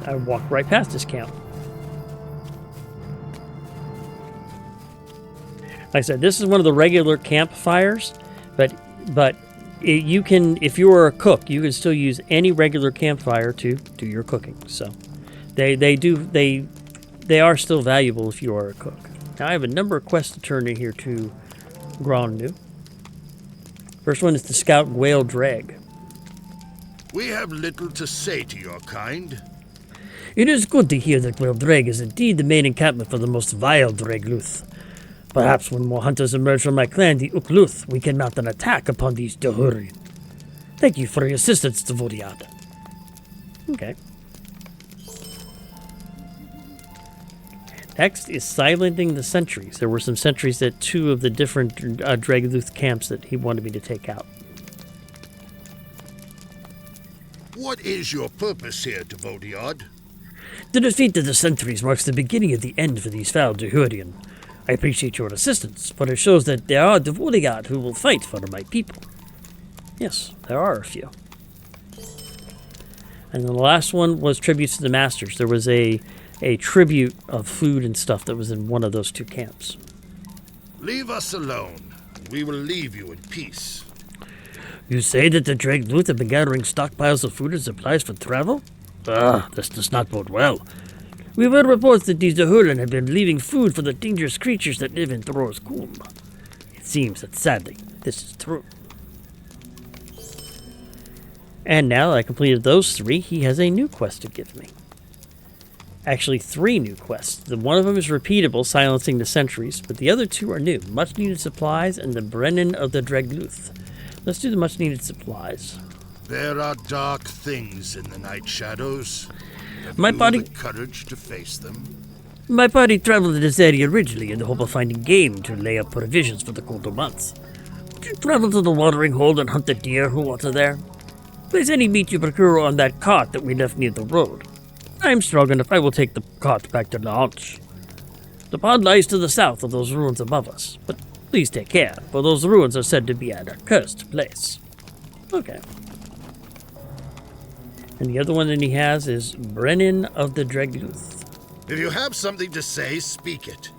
I walked right past his camp. Like I said, this is one of the regular campfires, but you can, if you are a cook, you can still use any regular campfire to do your cooking. So they are still valuable if you are a cook. Now I have a number of quests to turn in here to Gronnu. First one is to scout Whale Drag. We have little to say to your kind. It is good to hear that Whale Drag is indeed the main encampment for the most vile Dragluth. Perhaps when more hunters emerge from my clan, the Ukluth, we can mount an attack upon these Dahurian. Thank you for your assistance, Devodiad. Okay. Next is silencing the sentries. There were some sentries at 2 of the different Dragluth camps that he wanted me to take out. What is your purpose here, Devodiad? The defeat of the sentries marks the beginning of the end for these foul Dahurian. I appreciate your assistance, but it shows that there are Devodiad who will fight for my people. Yes, there are a few. And then the last one was tributes to the masters. There was a tribute of food and stuff that was in one of those 2 camps. Leave us alone. We will leave you in peace. You say that the Dragluth have been gathering stockpiles of food and supplies for travel? This does not bode well. We have heard reports that these Dahurian have been leaving food for the dangerous creatures that live in Thror's Coombe. It seems that, sadly, this is true. And now that I completed those 3, he has a new quest to give me. Actually, 3 new quests. One of them is repeatable, silencing the sentries, but the other 2 are new. Much-needed supplies and the Brennan of the Dragluth. Let's do the much-needed supplies. There are dark things in the night shadows. Have My you body... the courage to face them? My party traveled to this area originally in the hope of finding game to lay up provisions for the colder months. Would you travel to the watering hole and hunt the deer who water there? Place any meat you procure on that cart that we left near the road. I am strong enough, I will take the cart back to the haunch. The pond lies to the south of those ruins above us, but please take care, for those ruins are said to be at a cursed place. Okay. And the other one that he has is Brennan of the Dragluth. If you have something to say, speak it.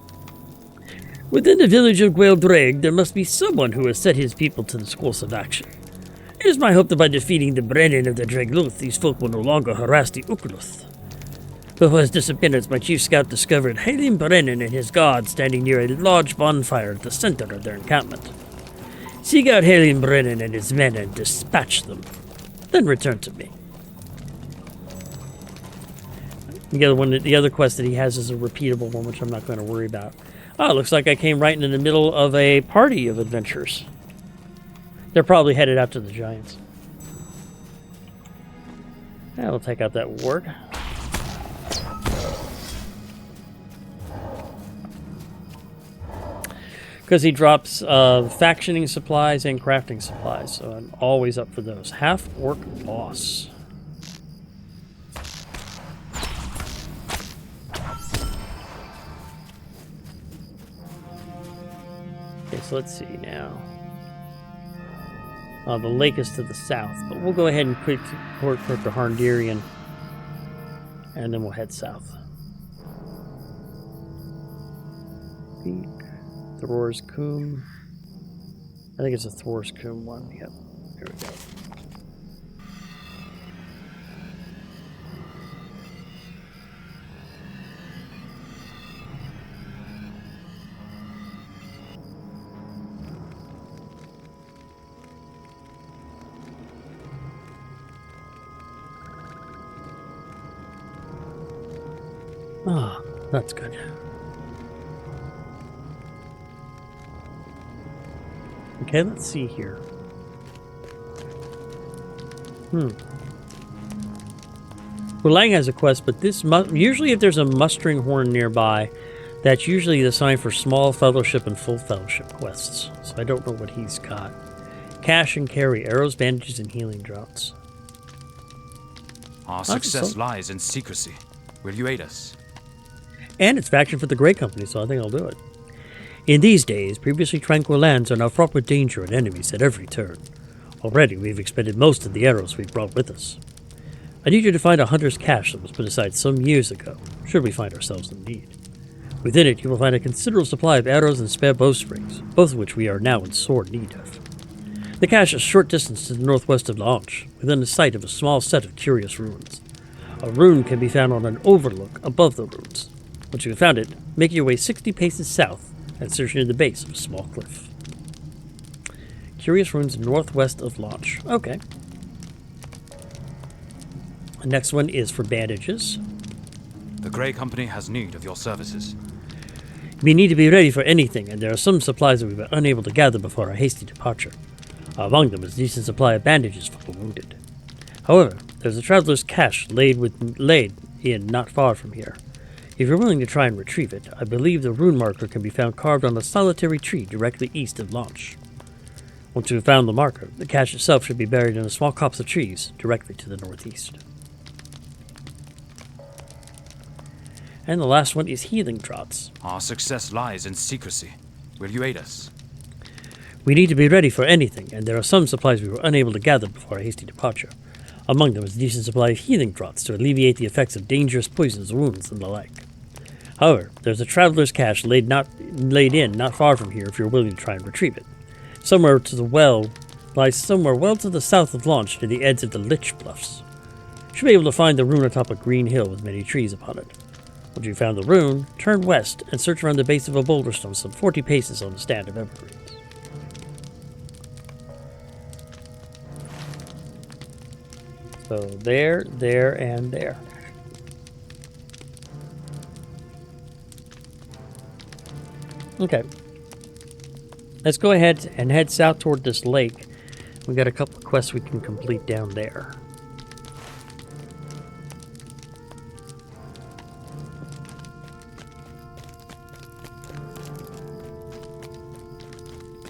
Within the village of Gwaeldraig, there must be someone who has set his people to this course of action. It is my hope that by defeating the Brennan of the Dragluth, these folk will no longer harass the Ukluth. Before his disappearance, my chief scout discovered Halin Brennan and his guard standing near a large bonfire at the center of their encampment. Seek out Halin Brennan and his men and dispatch them. Then return to me. The other quest that he has is a repeatable one, which I'm not going to worry about. Oh, it looks like I came right into the middle of a party of adventurers. They're probably headed out to the Giants. Yeah, we'll take out that ward. Because he drops factioning supplies and crafting supplies, so I'm always up for those. Half-orc boss. Okay, so let's see now. The lake is to the south, but we'll go ahead and quick port the Harndirian, and then we'll head south. Thor's Coombe. I think it's a Thor's Coombe one. Yep. Here we go. Ah, that's good. Okay, let's see here. Lang has a quest, but this usually if there's a mustering horn nearby, that's usually the sign for small fellowship and full fellowship quests. So I don't know what he's got. Cash and carry, arrows, bandages, and healing draughts. Our success lies in secrecy. Will you aid us? And it's faction for the Grey Company, so I think I'll do it. In these days, previously tranquil lands are now fraught with danger and enemies at every turn. Already, we've expended most of the arrows we've brought with us. I need you to find a hunter's cache that was put aside some years ago, should we find ourselves in need. Within it, you will find a considerable supply of arrows and spare bowstrings, both of which we are now in sore need of. The cache is a short distance to the northwest of Launch, within the sight of a small set of curious ruins. A rune can be found on an overlook above the ruins. Once you have found it, make your way 60 paces south and search near the base of a small cliff. Curious ruins northwest of Launch. Okay. The next one is for bandages. The Grey Company has need of your services. We need to be ready for anything, and there are some supplies that we were unable to gather before our hasty departure. Among them is a decent supply of bandages for the wounded. However, there's a traveler's cache laid in not far from here. If you're willing to try and retrieve it, I believe the rune marker can be found carved on a solitary tree directly east of Launch. Once you have found the marker, the cache itself should be buried in a small copse of trees directly to the northeast. And the last one is healing draughts. Our success lies in secrecy. Will you aid us? We need to be ready for anything, and there are some supplies we were unable to gather before our hasty departure. Among them is a decent supply of healing draughts to alleviate the effects of dangerous poisons, wounds, and the like. However, there's a traveler's cache laid in not far from here if you're willing to try and retrieve it. Lies somewhere well to the south of Launch near the edge of the Lich Bluffs. You should be able to find the rune atop a green hill with many trees upon it. Once you've found the rune, turn west and search around the base of a boulder stone some 40 paces on a stand of evergreens. So there, and there. Okay. Let's go ahead and head south toward this lake. We got a couple of quests we can complete down there.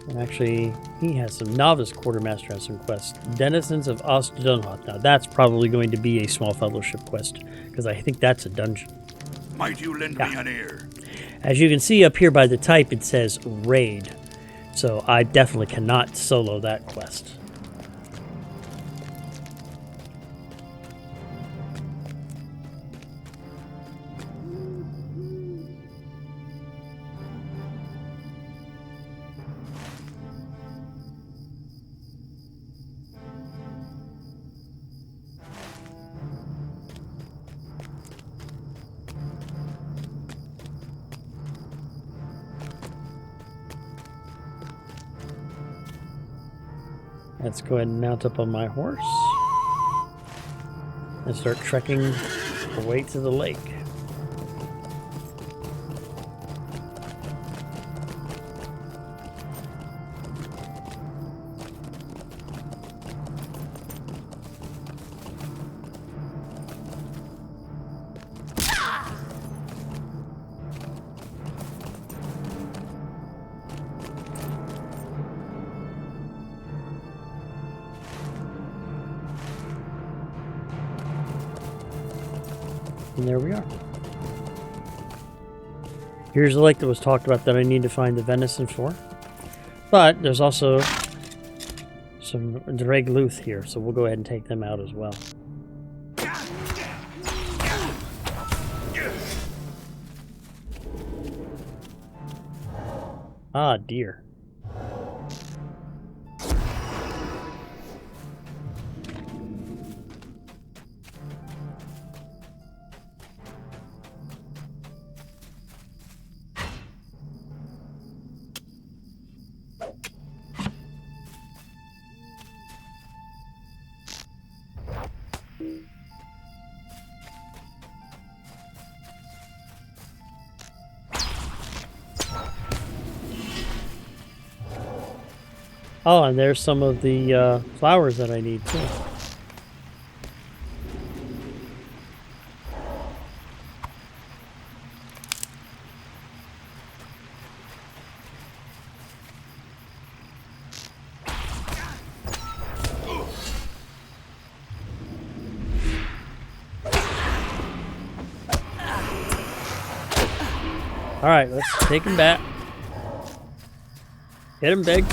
And actually, he has some novice quartermaster has some quests. Denizens of Ostdunhoth. Now that's probably going to be a small fellowship quest, because I think that's a dungeon. Might you lend me an ear? As you can see up here by the type, it says raid. So I definitely cannot solo that quest. Let's go ahead and mount up on my horse and start trekking away to the lake. And there we are. Here's the lake that was talked about that I need to find the venison for. But there's also some Dragluth here, so we'll go ahead and take them out as well. Ah, dear. Oh, and there's some of the flowers that I need too. All right, let's take him back. Hit him big.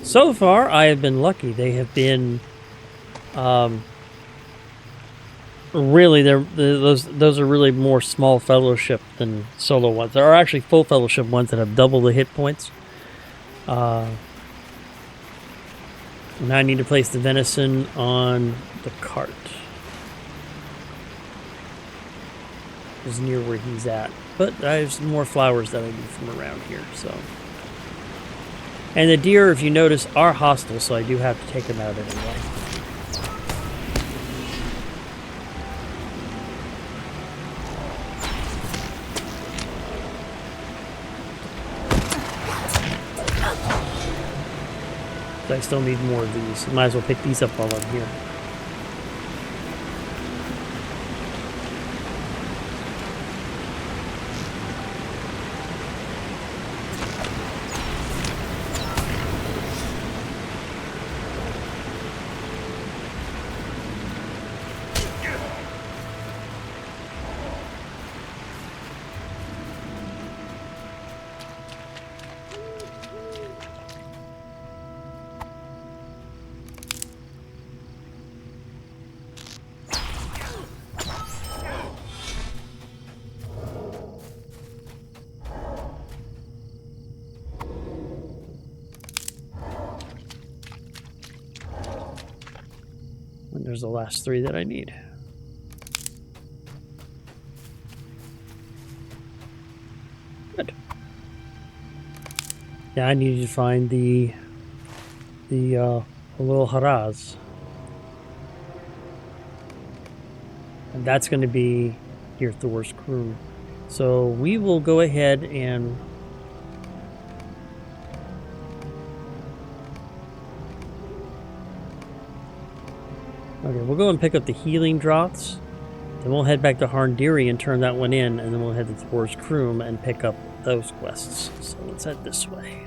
So far, I have been lucky. They have been, really, those are really more small fellowship than solo ones. There are actually full fellowship ones that have double the hit points. Now I need to place the venison on the cart. Is near where he's at, but there's more flowers that I need from around here. So. And the deer, if you notice, are hostile, so I do have to take them out anyway. So I still need more of these. Might as well pick these up while I'm here. And there's the last 3 that I need. Good. Yeah, I need to find the little haraz. And that's going to be near Thor's crew. So we will go ahead and okay, we'll go and pick up the healing draughts. Then we'll head back to Harndiri and turn that one in, and then we'll head to Thor's Croom and pick up those quests. So let's head this way.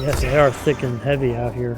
Yes, they are thick and heavy out here.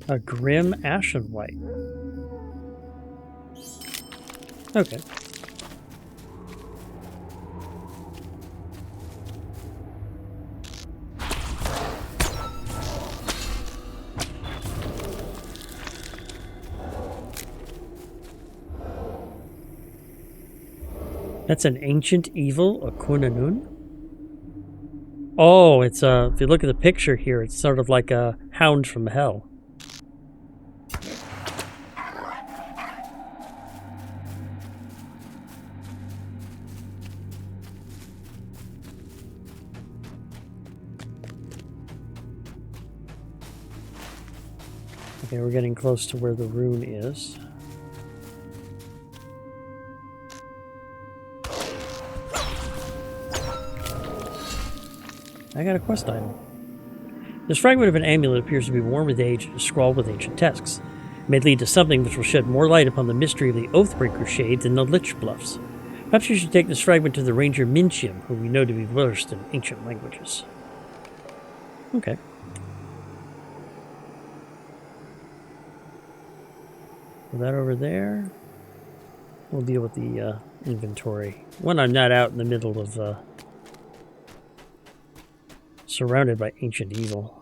A grim ashen white. Okay. That's an ancient evil, a Kunanun. Oh, it's if you look at the picture here, it's sort of like a hound from hell. Okay, we're getting close to where the rune is. I got a quest item. This fragment of an amulet appears to be worn with age and scrawled with ancient texts. It may lead to something which will shed more light upon the mystery of the Oathbreaker Shade than the Lich Bluffs. Perhaps you should take this fragment to the Ranger Minchiam, who we know to be versed in ancient languages. Okay. Put that over there. We'll deal with the inventory when I'm not out in the middle of surrounded by ancient evil.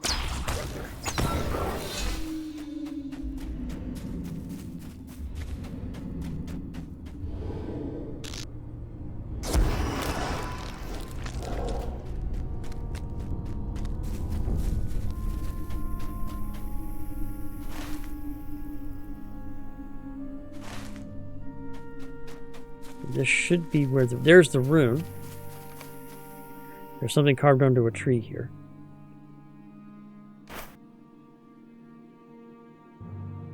This should be where there's the rune. There's something carved onto a tree here.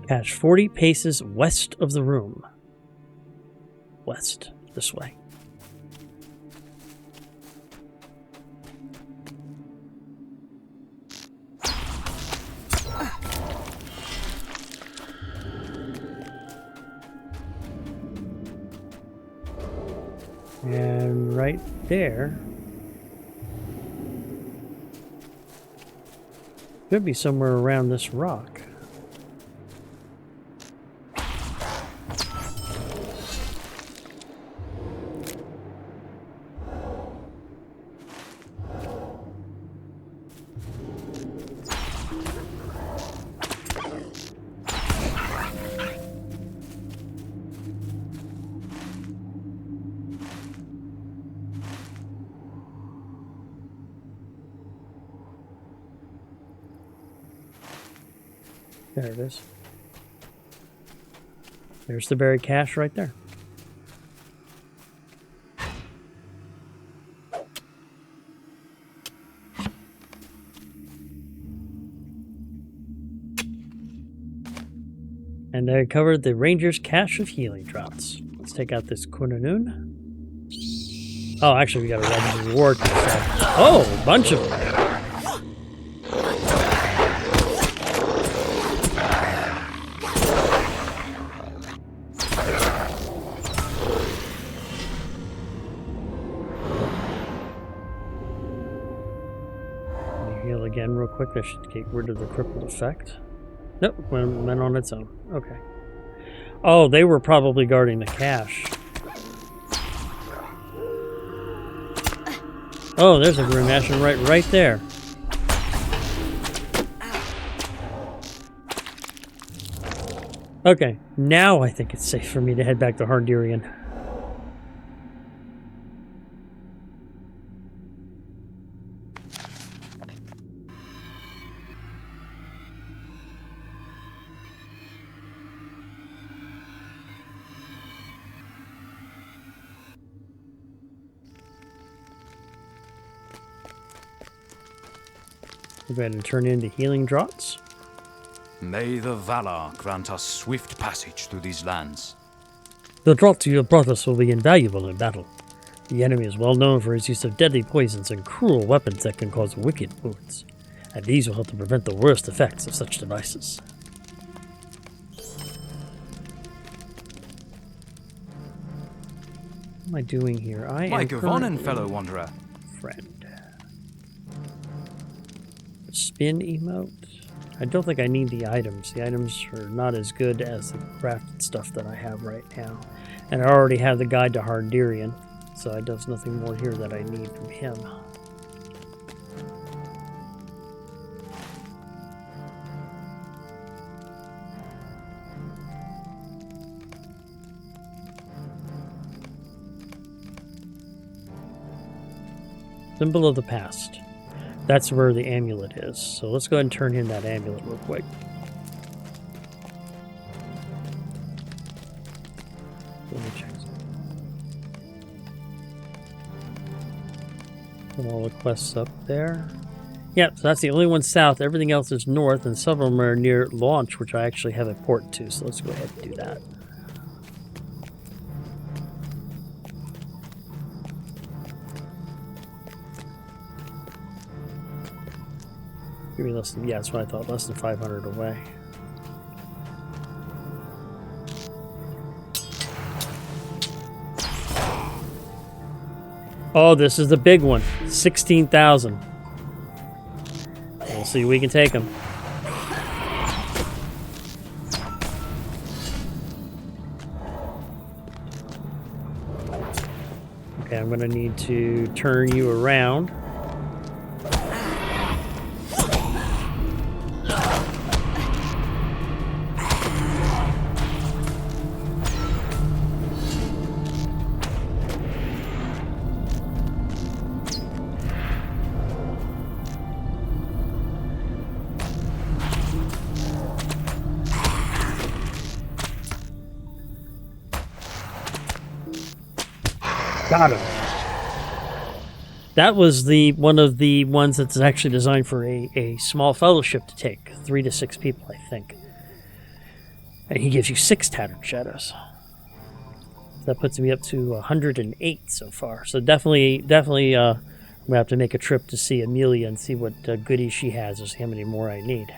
Cache 40 paces west of the room. West, this way. And right there could be somewhere around this rock. There it is. There's the buried cache right there. And I covered the Ranger's cache of healing drops. Let's take out this Kunanun. Oh, actually, we got a Ranger's reward. Oh, a bunch of them. Heal again real quick. That should get rid of the crippled effect. Nope, went on its own. Okay. Oh, they were probably guarding the cache. Oh, there's a Grim Ashen right there. Okay, now I think it's safe for me to head back to Hardirian. Go ahead and turn into healing draughts. May the Valar grant us swift passage through these lands. The draught you have brought us will be invaluable in battle. The enemy is well known for his use of deadly poisons and cruel weapons that can cause wicked wounds, and these will help to prevent the worst effects of such devices. What am I doing here? My Gavonin, fellow wanderer. Friend. Spin emote. I don't think I need the items. The items are not as good as the crafted stuff that I have right now. And I already have the guide to Hardirian, so there's nothing more here that I need from him. Symbol of the past. That's where the amulet is. So let's go ahead and turn in that amulet real quick. Let me check. Put all the quests up there. Yep, so that's the only one south. Everything else is north, and some of them are near launch, which I actually have a port to. So let's go ahead and do that. Maybe less than, yeah, that's what I thought, less than 500 away. Oh, this is the big one. 16,000. We'll see if we can take them. Okay, I'm going to need to turn you around. Got him. That was one of the ones that's actually designed for a small fellowship to take. 3 to 6 people, I think. And he gives you 6 tattered shadows. That puts me up to 108 so far. So definitely, I'm going to have to make a trip to see Amelia and see what goodies she has, or see how many more I need.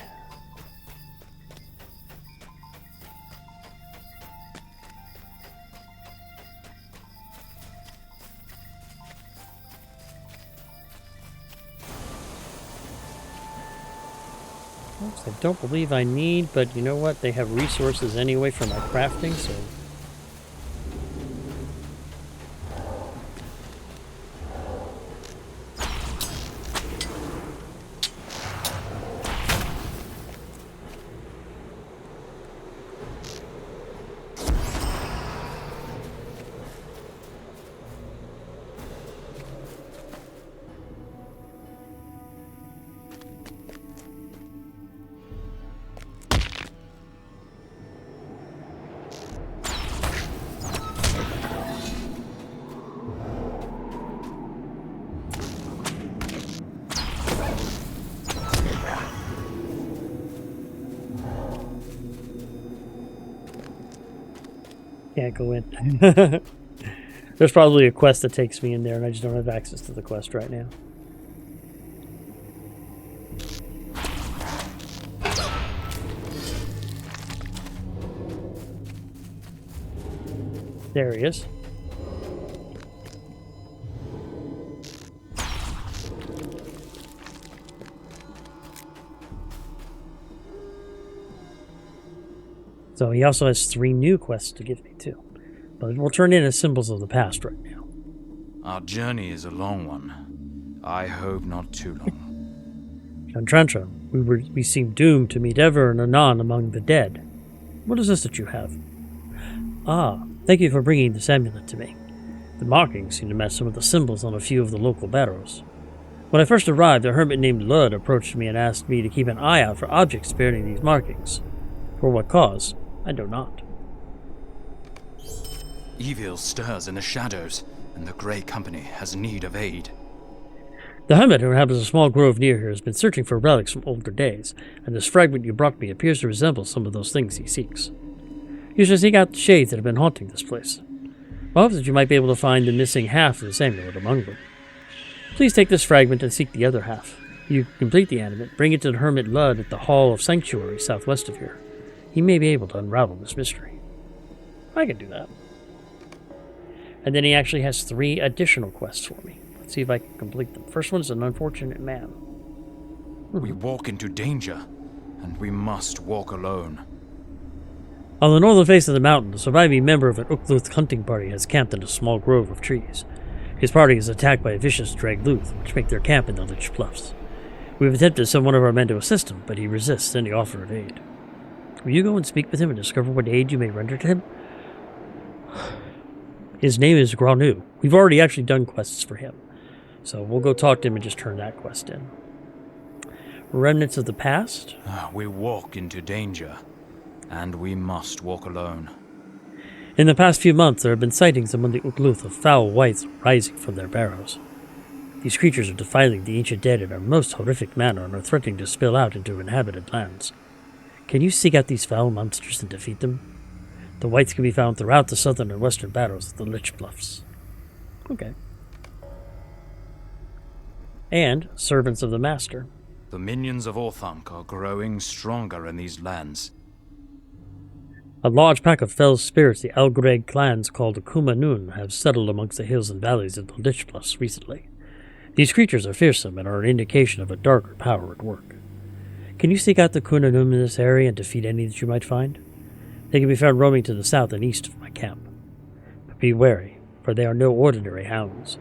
I don't believe I need, but you know what? They have resources anyway for my crafting, so... Can't go in. There's probably a quest that takes me in there, and I just don't have access to the quest right now. There he is. So he also has 3 new quests to give me too. But we'll turn in as symbols of the past right now. Our journey is a long one. I hope not too long. Chantranta, we seem doomed to meet ever and anon among the dead. What is this that you have? Ah, thank you for bringing this amulet to me. The markings seem to match some of the symbols on a few of the local barrows. When I first arrived, a hermit named Lud approached me and asked me to keep an eye out for objects bearing these markings. For what cause, I know not. Evil stirs in the shadows, and the Grey Company has need of aid. The hermit who inhabits a small grove near here has been searching for relics from older days, and this fragment you brought me appears to resemble some of those things he seeks. You should seek out the shades that have been haunting this place. I hope that you might be able to find the missing half of this amulet among them. Please take this fragment and seek the other half. You complete the amulet, bring it to the hermit Lud at the Hall of Sanctuary southwest of here. He may be able to unravel this mystery. I can do that. And then he actually has 3 additional quests for me. Let's see if I can complete them. First one is an unfortunate man. We walk into danger. and we must walk alone. On the northern face of the mountain, a surviving member of an Ukluth hunting party has camped in a small grove of trees. His party is attacked by a vicious Dragluth, which make their camp in the Lich Bluffs. We have attempted to send one of our men to assist him, but he resists any offer of aid. Will you go and speak with him and discover what aid you may render to him? His name is Granu. We've already actually done quests for him. So we'll go talk to him and just turn that quest in. Remnants of the past. We walk into danger, and we must walk alone. In the past few months, there have been sightings among the Ukluth of foul wights rising from their barrows. These creatures are defiling the ancient dead in a most horrific manner and are threatening to spill out into inhabited lands. Can you seek out these foul monsters and defeat them? The wights can be found throughout the southern and western barrows of the Lich Bluffs. Okay. And servants of the Master. The minions of Orthanc are growing stronger in these lands. A large pack of fell spirits, the Algreg clans called the Kumanun, have settled amongst the hills and valleys of the Lich Bluffs recently. These creatures are fearsome and are an indication of a darker power at work. Can you seek out the Kumanun in this area and defeat any that you might find? They can be found roaming to the south and east of my camp. But be wary, for they are no ordinary hounds.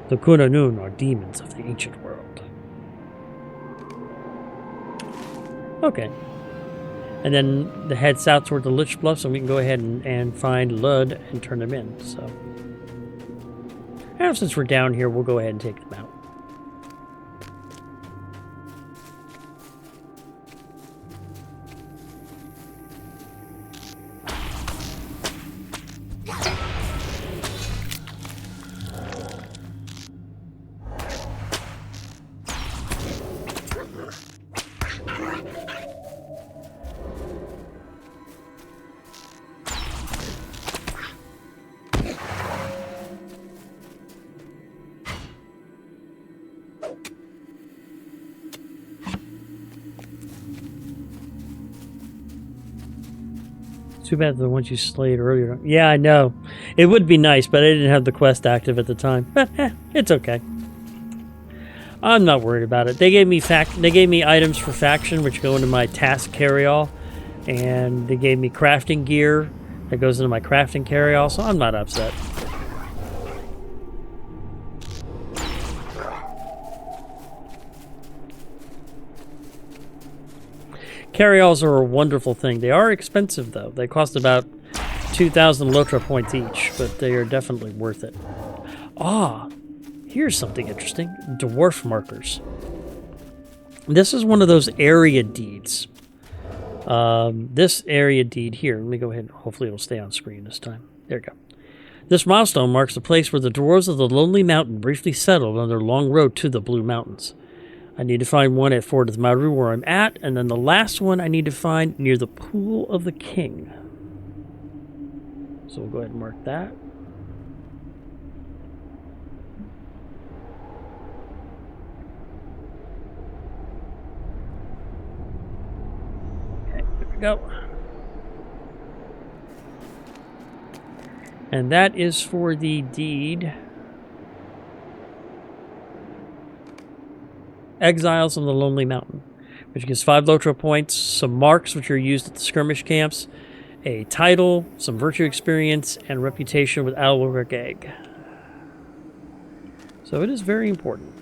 The Kumanun are demons of the ancient world. Okay. And then the head south toward the Lich Bluffs, and we can go ahead and find Lud and turn them in. So, and since we're down here, we'll go ahead and take them out. Too bad the ones you slayed earlier. Yeah, I know. It would be nice, but I didn't have the quest active at the time. But it's okay. I'm not worried about it. They gave me items for faction, which go into my task carryall, and they gave me crafting gear that goes into my crafting carryall, so I'm not upset. Carryalls are a wonderful thing. They are expensive, though. They cost about 2,000 LOTRO points each, but they are definitely worth it. Ah, here's something interesting. Dwarf markers. This is one of those area deeds. This area deed here, let me go ahead. Hopefully it'll stay on screen this time. There we go. This milestone marks the place where the dwarves of the Lonely Mountain briefly settled on their long road to the Blue Mountains. I need to find one at Fort of Maru where I'm at, and then the last one I need to find near the Pool of the King. So we'll go ahead and mark that. Okay, there we go. And that is for the deed. Exiles on the Lonely Mountain, which gives 5 LOTRO points, some marks which are used at the skirmish camps, a title, some virtue experience, and reputation with Alwargag. So it is very important.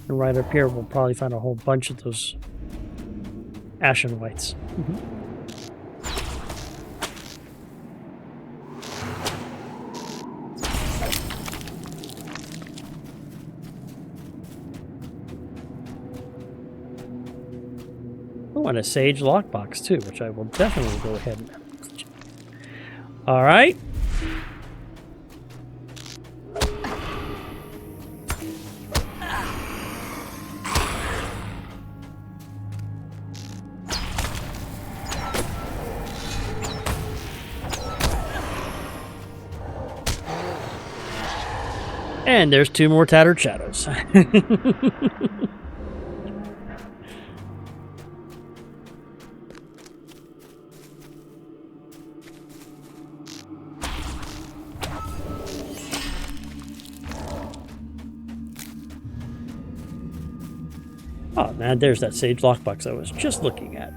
And right up here, we'll probably find a whole bunch of those Ashen Whites. Oh, and a Sage lockbox too, which I will definitely go ahead and... All right. And there's 2 more Tattered Shadows. Oh man, there's that Sage lockbox I was just looking at.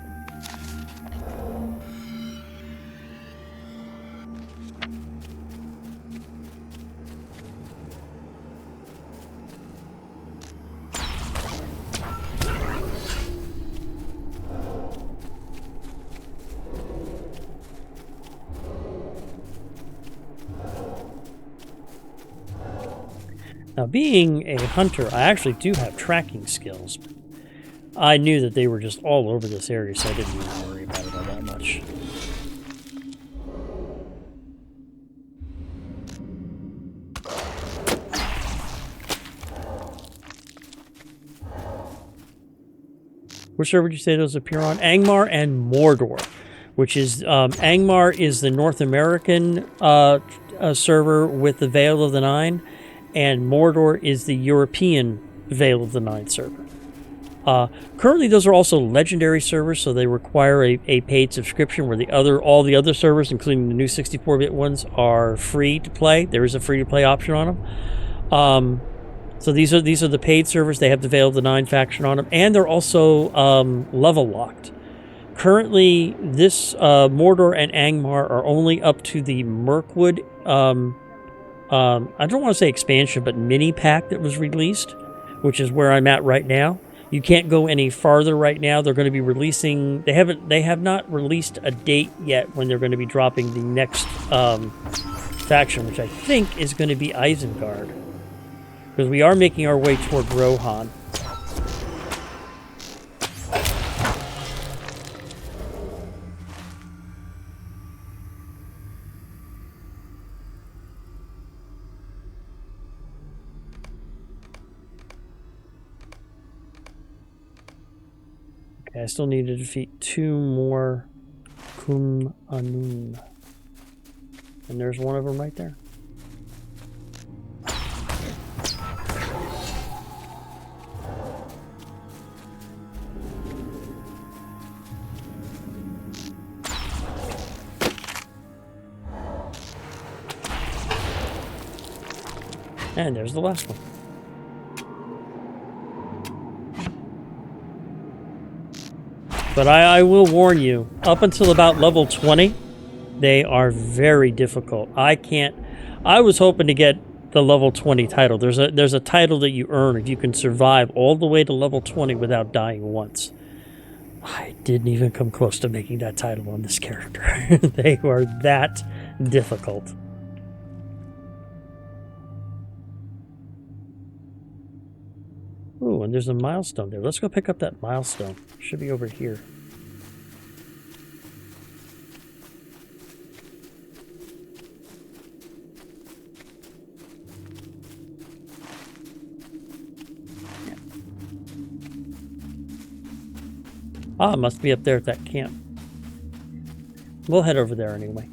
Now, being a hunter, I actually do have tracking skills. I knew that they were just all over this area, so I didn't even worry about it all that much. Which server would you say those appear on? Angmar and Mordor, which is, Angmar is the North American server with the Veil of the Nine, and Mordor is the European Veil of the Nine server. Currently, those are also legendary servers, so they require a paid subscription. Where all the other servers, including the new 64-bit ones, are free to play. There is a free-to-play option on them. So these are the paid servers. They have the Veil of the Nine faction on them, and they're also level locked. Currently, this Mordor and Angmar are only up to the Mirkwood. I don't want to say expansion, but mini pack that was released, which is where I'm at right now. You can't go any farther right now. They're going to be releasing... They have not released a date yet when they're going to be dropping the next faction, which I think is going to be Isengard. Because we are making our way toward Rohan. I still need to defeat 2 more Kum Anun. And there's one of them right there. And there's the last one. But I will warn you, up until about level 20, they are very difficult. I was hoping to get the level 20 title. There's a title that you earn if you can survive all the way to level 20 without dying once. I didn't even come close to making that title on this character. They are that difficult. Ooh, and there's a milestone there. Let's go pick up that milestone. Should be over here. Ah, it must be up there at that camp. We'll head over there anyway.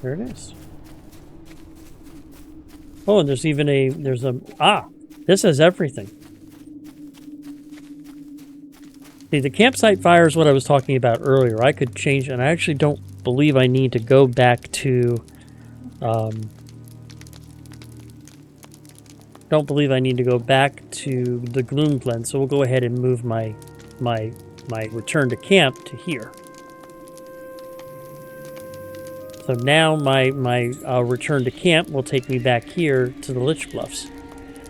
There it is. Oh, and this has everything. See, the campsite fire is what I was talking about earlier. I could change, and I actually don't believe I need to go back to, don't believe I need to go back to the Gloom Glen, so we'll go ahead and move my return to camp to here. So now my return to camp will take me back here to the Lich Bluffs.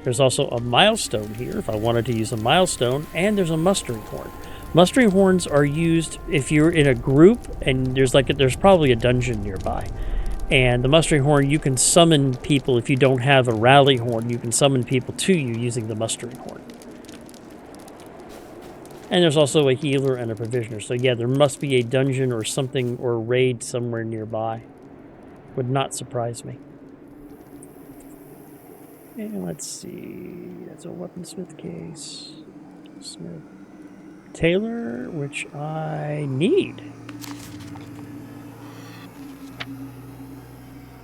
There's also a milestone here if I wanted to use a milestone, and there's a mustering horn. Mustering horns are used if you're in a group and there's probably a dungeon nearby. And the mustering horn, you can summon people. If you don't have a rally horn, you can summon people to you using the mustering horn. And there's also a healer and a provisioner. So yeah, there must be a dungeon or something or a raid somewhere nearby. Would not surprise me. And let's see. That's a weaponsmith case. Smith. Tailor, which I need.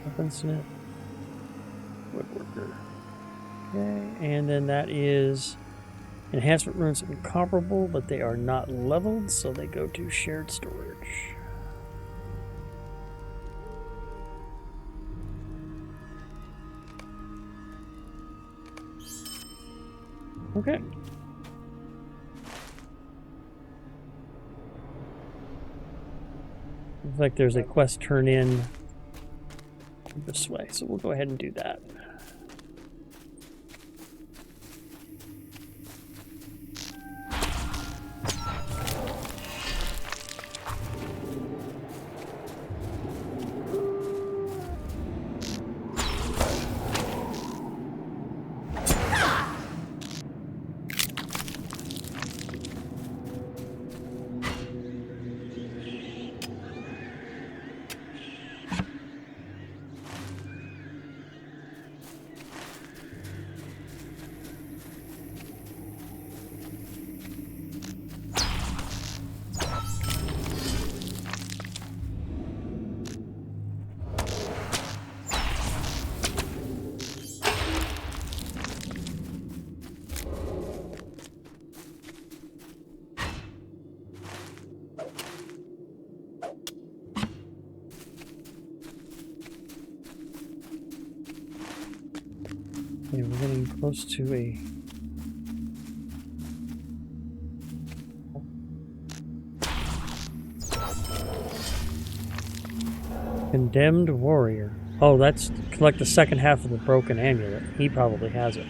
Weaponsmith. Woodworker. Okay, and then that is enhancement runes incomparable, but they are not leveled, so they go to shared storage. Okay. Looks like there's a quest turn in this way, so we'll go ahead and do that. Okay, we're getting close to a... Condemned warrior. Oh, that's like the second half of the broken amulet. He probably has it.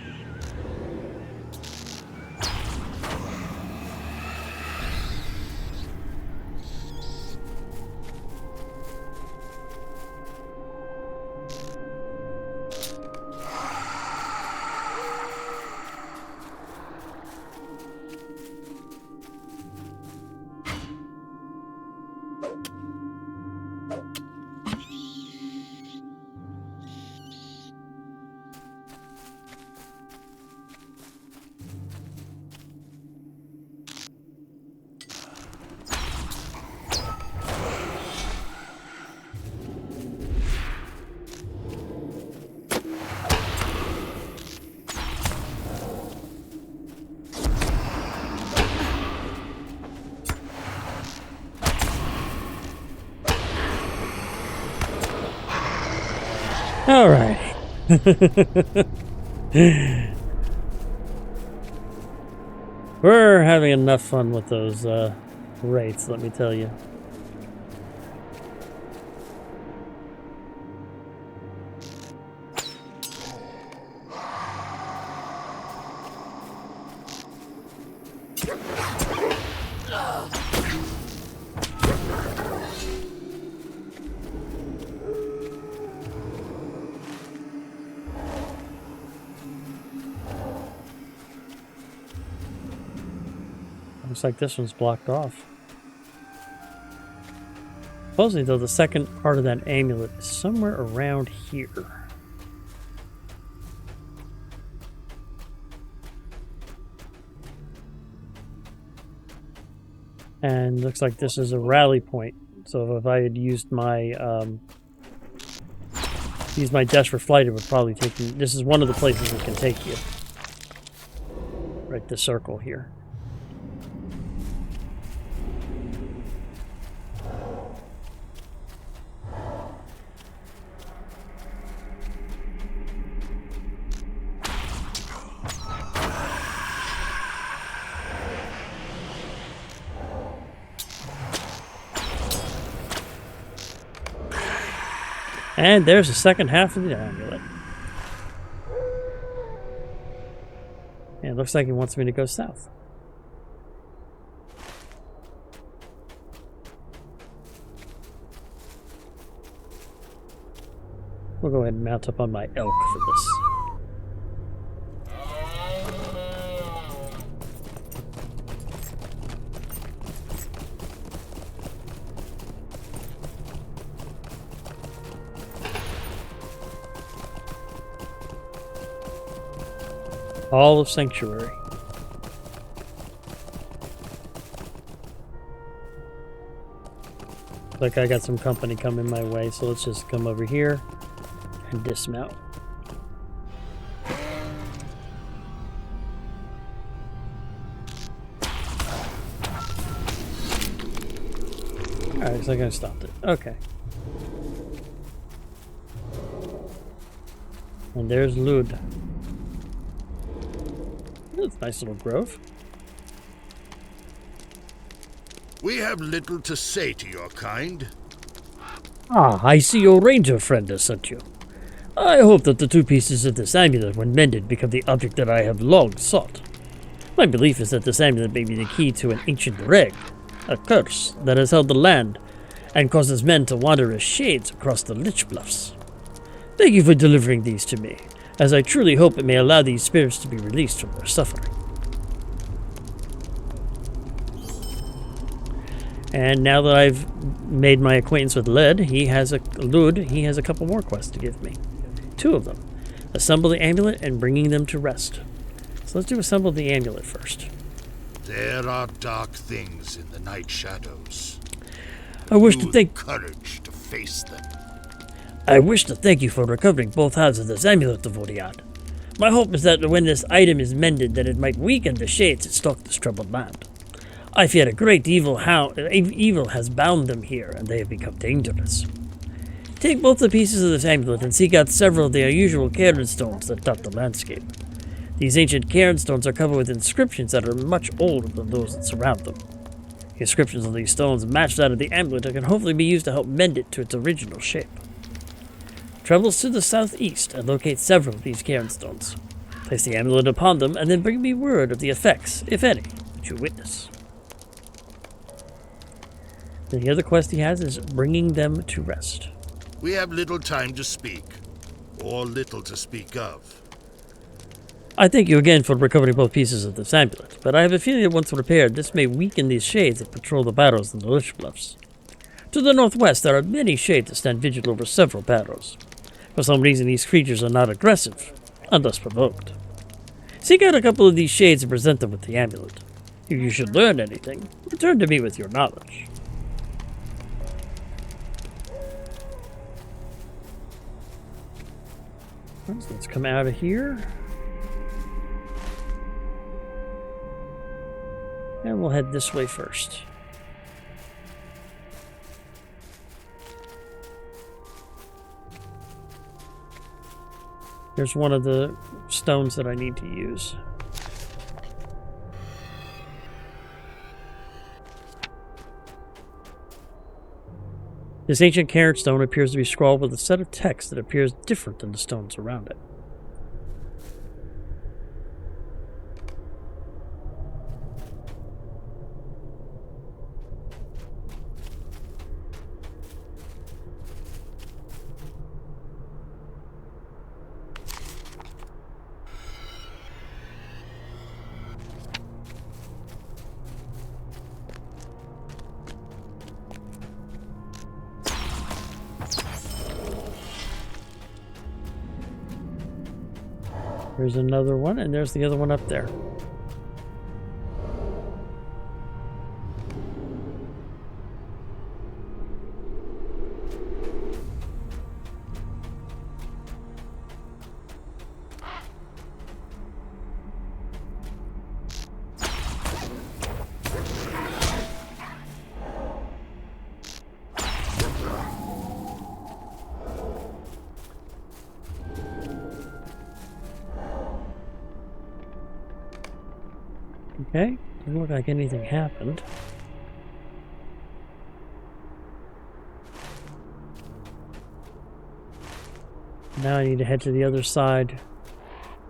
All right. We're having enough fun with those wraiths, let me tell you. Looks like this one's blocked off. Supposedly, though, the second part of that amulet is somewhere around here. And looks like this is a rally point. So if I had used my Desperate Flight, it would probably take me. This is one of the places it can take you. Right, the circle here. And there's the second half of the amulet. And it looks like he wants me to go south. We'll go ahead and mount up on my elk for this. All of Sanctuary. Like I got some company coming my way, so let's just come over here and dismount. Alright, looks like I stopped it. Okay. And there's Lud. That's a nice little grove. We have little to say to your kind. Ah, I see your ranger friend has sent you. I hope that the two pieces of this amulet, when mended, become the object that I have long sought. My belief is that this amulet may be the key to an ancient reg, a curse that has held the land and causes men to wander as shades across the Lich Bluffs. Thank you for delivering these to me, as I truly hope it may allow these spirits to be released from their suffering. And now that I've made my acquaintance with Lud, he has a couple more quests to give me. 2 of them. Assemble the amulet and bringing them to rest. So let's do assemble the amulet first. There are dark things in the night shadows. I wish to thank courage to face them. I wish to thank you for recovering both halves of this amulet of Voriad. My hope is that when this item is mended, that it might weaken the shades that stalk this troubled land. I fear a great evil has bound them here, and they have become dangerous. Take both the pieces of this amulet and seek out several of the unusual cairn stones that dot the landscape. These ancient cairn stones are covered with inscriptions that are much older than those that surround them. The inscriptions on these stones match that of the amulet and can hopefully be used to help mend it to its original shape. Travel to the southeast and locate several of these cairn stones. Place the amulet upon them and then bring me word of the effects, if any, that you witness. The other quest he has is bringing them to rest. We have little time to speak, or little to speak of. I thank you again for recovering both pieces of this amulet, but I have a feeling that once repaired, this may weaken these shades that patrol the barrows in the Lich Bluffs. To the northwest, there are many shades that stand vigil over several barrows. For some reason, these creatures are not aggressive, unless provoked. Seek out a couple of these shades and present them with the amulet. If you should learn anything, return to me with your knowledge. Let's come out of here. And we'll head this way first. There's one of the stones that I need to use. This ancient cairn stone appears to be scrawled with a set of text that appears different than the stones around it. There's another one, and there's the other one up there. Okay, doesn't look like anything happened. Now I need to head to the other side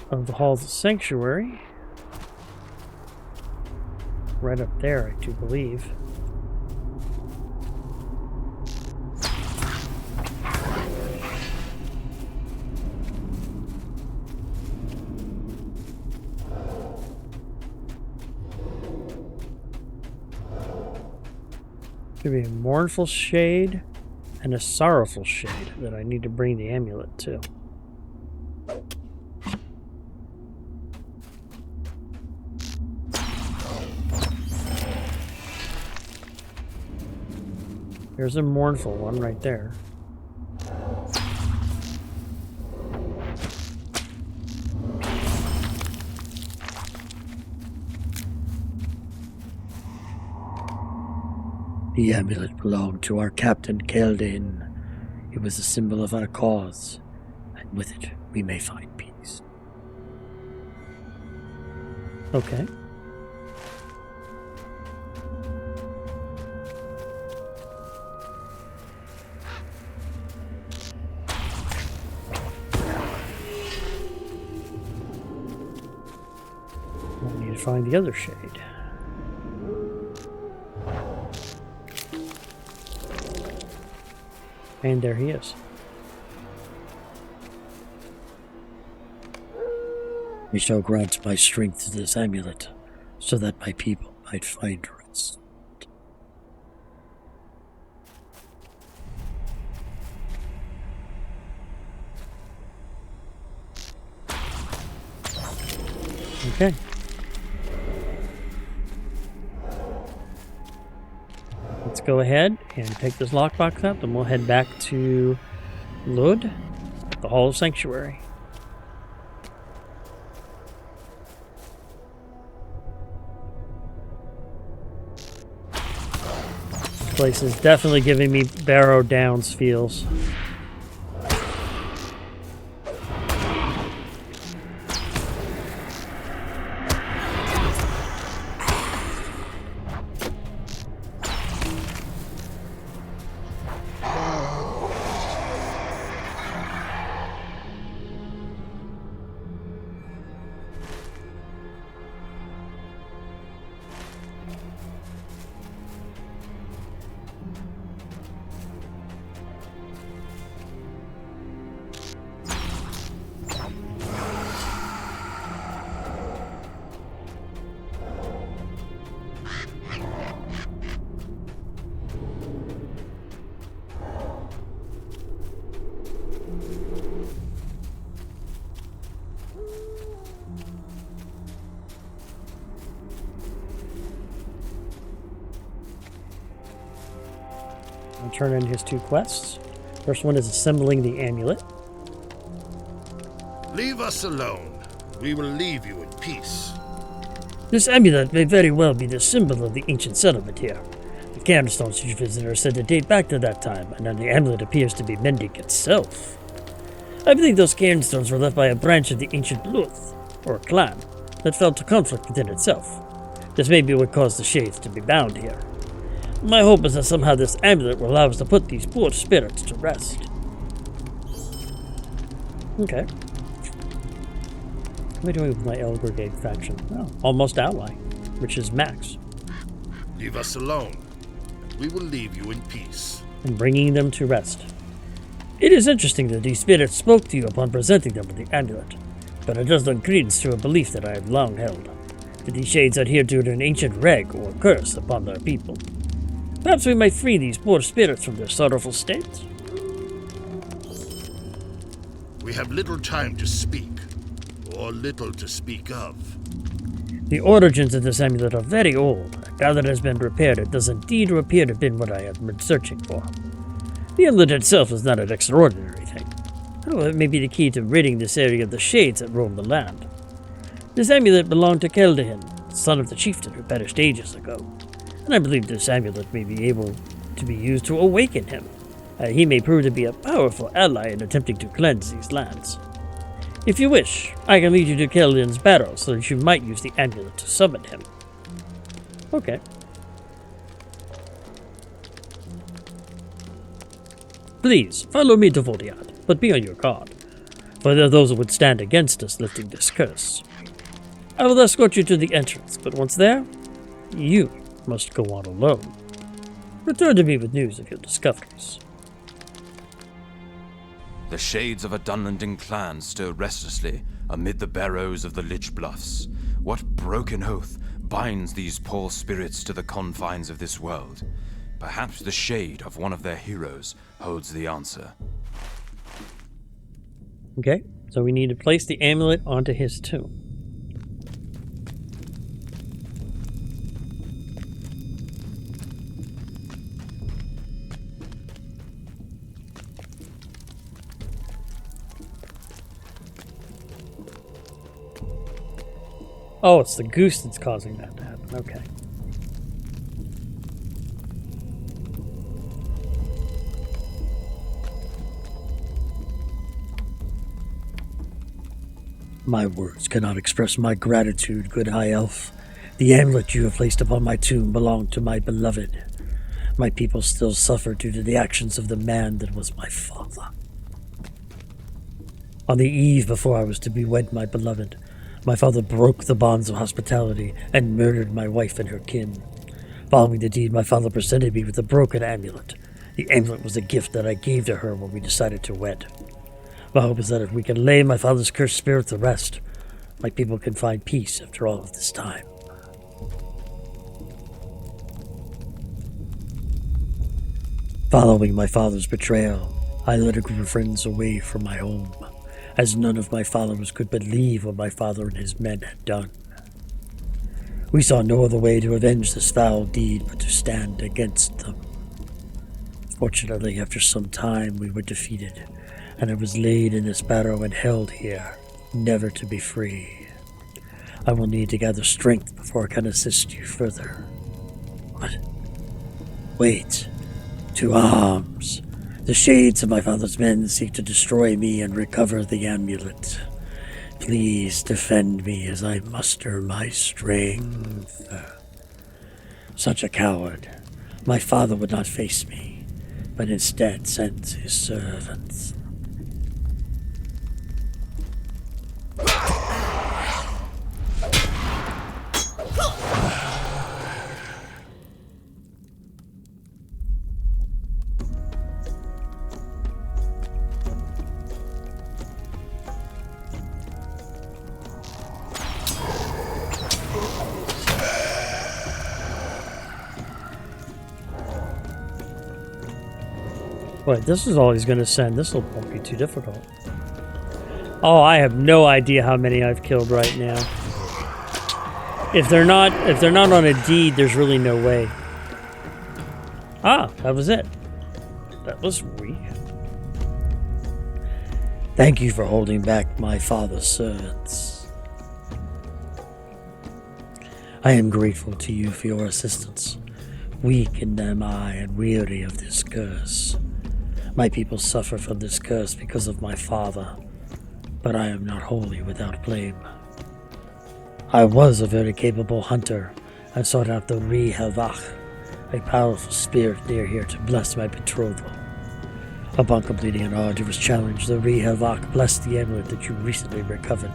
of the Halls of Sanctuary. Right up there, I do believe. Could be a mournful shade and a sorrowful shade that I need to bring the amulet to. There's a mournful one right there. The amulet belonged to our captain Keldin. It was a symbol of our cause, and with it we may find peace. Okay. I need to find the other shade. And there he is. We shall grant my strength to this amulet, so that my people might find rest. Okay. Let's go ahead and take this lockbox up, and we'll head back to Lud, the Hall of Sanctuary. This place is definitely giving me Barrow Downs feels. I'll turn in his two quests. First one is assembling the amulet. Leave us alone. We will leave you in peace. This amulet may very well be the symbol of the ancient settlement here. The cairnstones you visit are said to date back to that time, and then the amulet appears to be mending itself. I believe those cairnstones were left by a branch of the ancient Luth, or clan, that fell to conflict within itself. This may be what caused the shades to be bound here. My hope is that somehow this amulet will allow us to put these poor spirits to rest. Okay. What am I doing with my El Brigade faction? Oh, almost ally, which is Max. Leave us alone. We will leave you in peace. And bringing them to rest. It is interesting that these spirits spoke to you upon presenting them with the amulet, but it does lend credence to a belief that I have long held, that these shades adhere to an ancient reg or curse upon their people. Perhaps we might free these poor spirits from their sorrowful states. We have little time to speak, or little to speak of. The origins of this amulet are very old. Now that it has been repaired, it does indeed appear to have been what I have been searching for. The amulet itself is not an extraordinary thing. However, it may be the key to ridding this area of the shades that roam the land. This amulet belonged to Keldahin, son of the chieftain who perished ages ago, and I believe this amulet may be able to be used to awaken him. He may prove to be a powerful ally in attempting to cleanse these lands. If you wish, I can lead you to Keldahin's barrow so that you might use the amulet to summon him. Okay. Please, follow me to Vodiad, but be on your guard. for there are those who would stand against us lifting this curse. I will escort you to the entrance, but once there, you must go on alone. Return to me with news of your discoveries. The shades of a Dunlending clan stir restlessly amid the barrows of the Lich Bluffs. What broken oath binds these poor spirits to the confines of this world? Perhaps the shade of one of their heroes holds the answer. Okay, so we need to place the amulet onto his tomb. Oh, it's the goose that's causing that to happen. Okay. My words cannot express my gratitude, good High Elf. The amulet you have placed upon my tomb belonged to my beloved. My people still suffer due to the actions of the man that was my father. On the eve before I was to be wed my beloved, my father broke the bonds of hospitality and murdered my wife and her kin. Following the deed, my father presented me with a broken amulet. The amulet was a gift that I gave to her when we decided to wed. My hope is that if we can lay my father's cursed spirit to rest, my people can find peace after all of this time. Following my father's betrayal, I led a group of friends away from my home, as none of my followers could believe what my father and his men had done. We saw no other way to avenge this foul deed but to stand against them. Fortunately, after some time, we were defeated, and I was laid in this barrow and held here, never to be free. I will need to gather strength before I can assist you further. What? Wait. To arms. The shades of my father's men seek to destroy me and recover the amulet. Please defend me as I muster my strength. Such a coward. My father would not face me, but instead sent his servants. Wait, this is all he's going to send. This won't be too difficult. Oh, I have no idea how many I've killed right now. If they're not on a deed, there's really no way. Ah, that was it. That was weak. Thank you for holding back my father's servants. I am grateful to you for your assistance. Weak am I and weary of this curse. My people suffer from this curse because of my father, but I am not wholly without blame. I was a very capable hunter and sought out the Rihevach, a powerful spirit near here to bless my betrothal. Upon completing an arduous challenge, the Rihevach blessed the amulet that you recently recovered.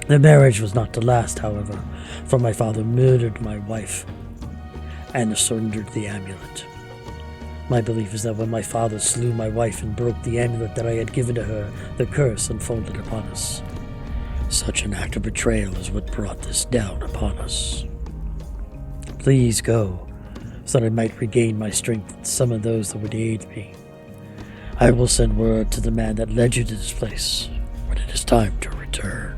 The marriage was not to last, however, for my father murdered my wife and surrendered the amulet. My belief is that when my father slew my wife and broke the amulet that I had given to her, the curse unfolded upon us. Such an act of betrayal is what brought this down upon us. Please go, so that I might regain my strength and summon those that would aid me. I will send word to the man that led you to this place when it is time to return.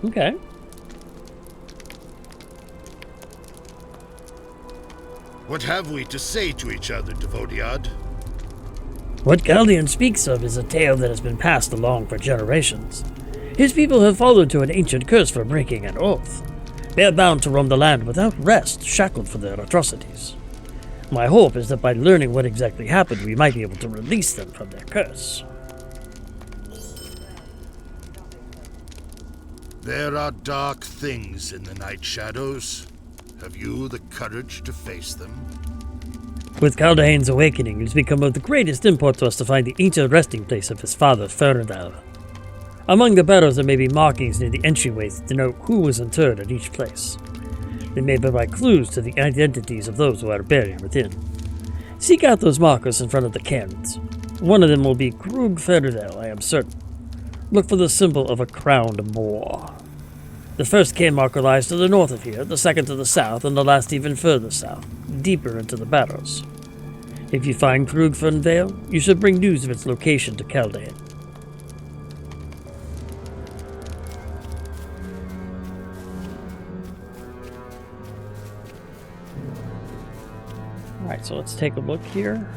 Okay. What have we to say to each other, Devodiad? What Galdian speaks of is a tale that has been passed along for generations. His people have followed to an ancient curse for breaking an oath. They are bound to roam the land without rest, shackled for their atrocities. My hope is that by learning what exactly happened, we might be able to release them from their curse. There are dark things in the night shadows. Have you the courage to face them? With Caldahane's awakening, it has become of the greatest import to us to find the ancient resting place of his father, Ferdal. Among the barrows there may be markings near the entryways that denote who was interred at each place. They may provide clues to the identities of those who are buried within. Seek out those markers in front of the cairns. One of them will be Krug Ferdal, I am certain. Look for the symbol of a crowned boar. The first cairn marker lies to the north of here, the second to the south, and the last even further south, deeper into the barrows. If you find Krug Ferdal, you should bring news of its location to Caldahane. Alright, so let's take a look here.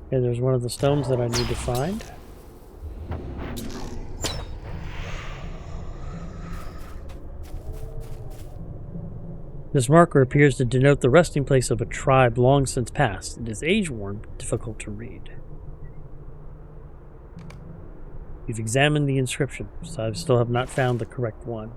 Okay, there's one of the stones that I need to find. This marker appears to denote the resting place of a tribe long since past. It is age-worn, but difficult to read. You've examined the inscription, so I still have not found the correct one.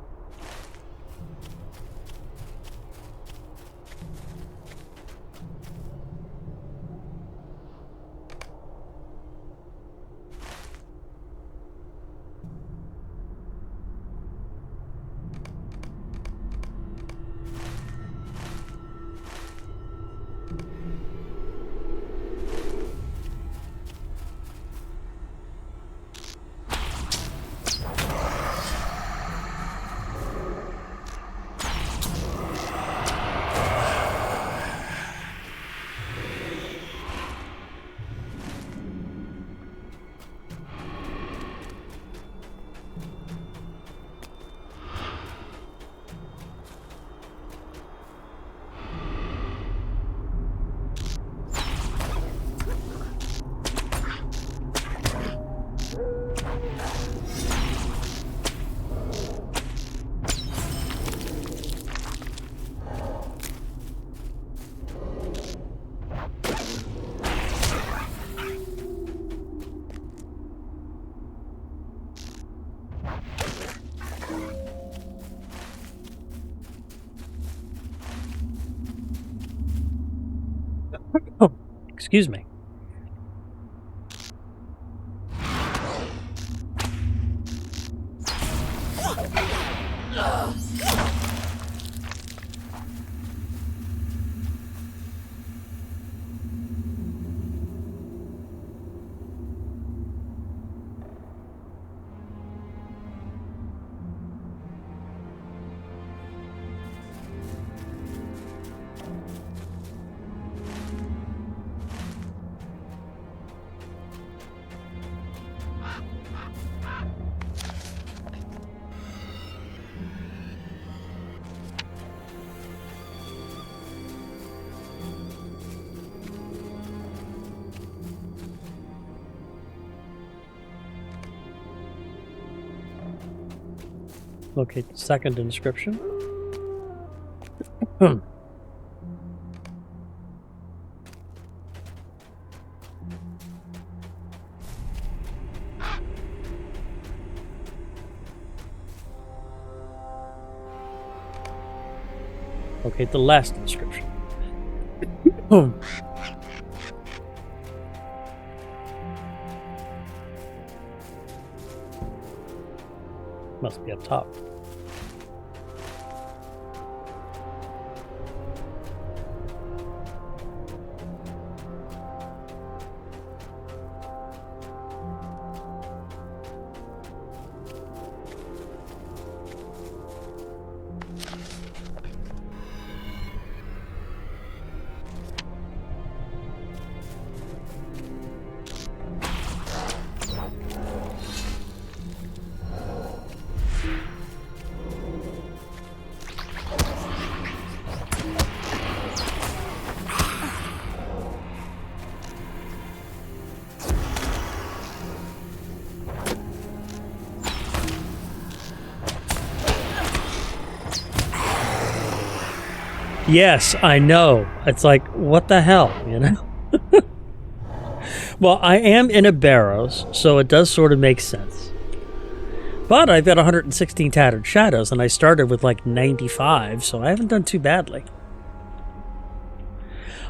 Oh, excuse me. Locate the second inscription. Locate the last inscription. Must be up top. Yes, I know. It's like, what the hell, you know? Well, I am in a Barrows, so it does sort of make sense. But I've got 116 Tattered Shadows, and I started with like 95, so I haven't done too badly.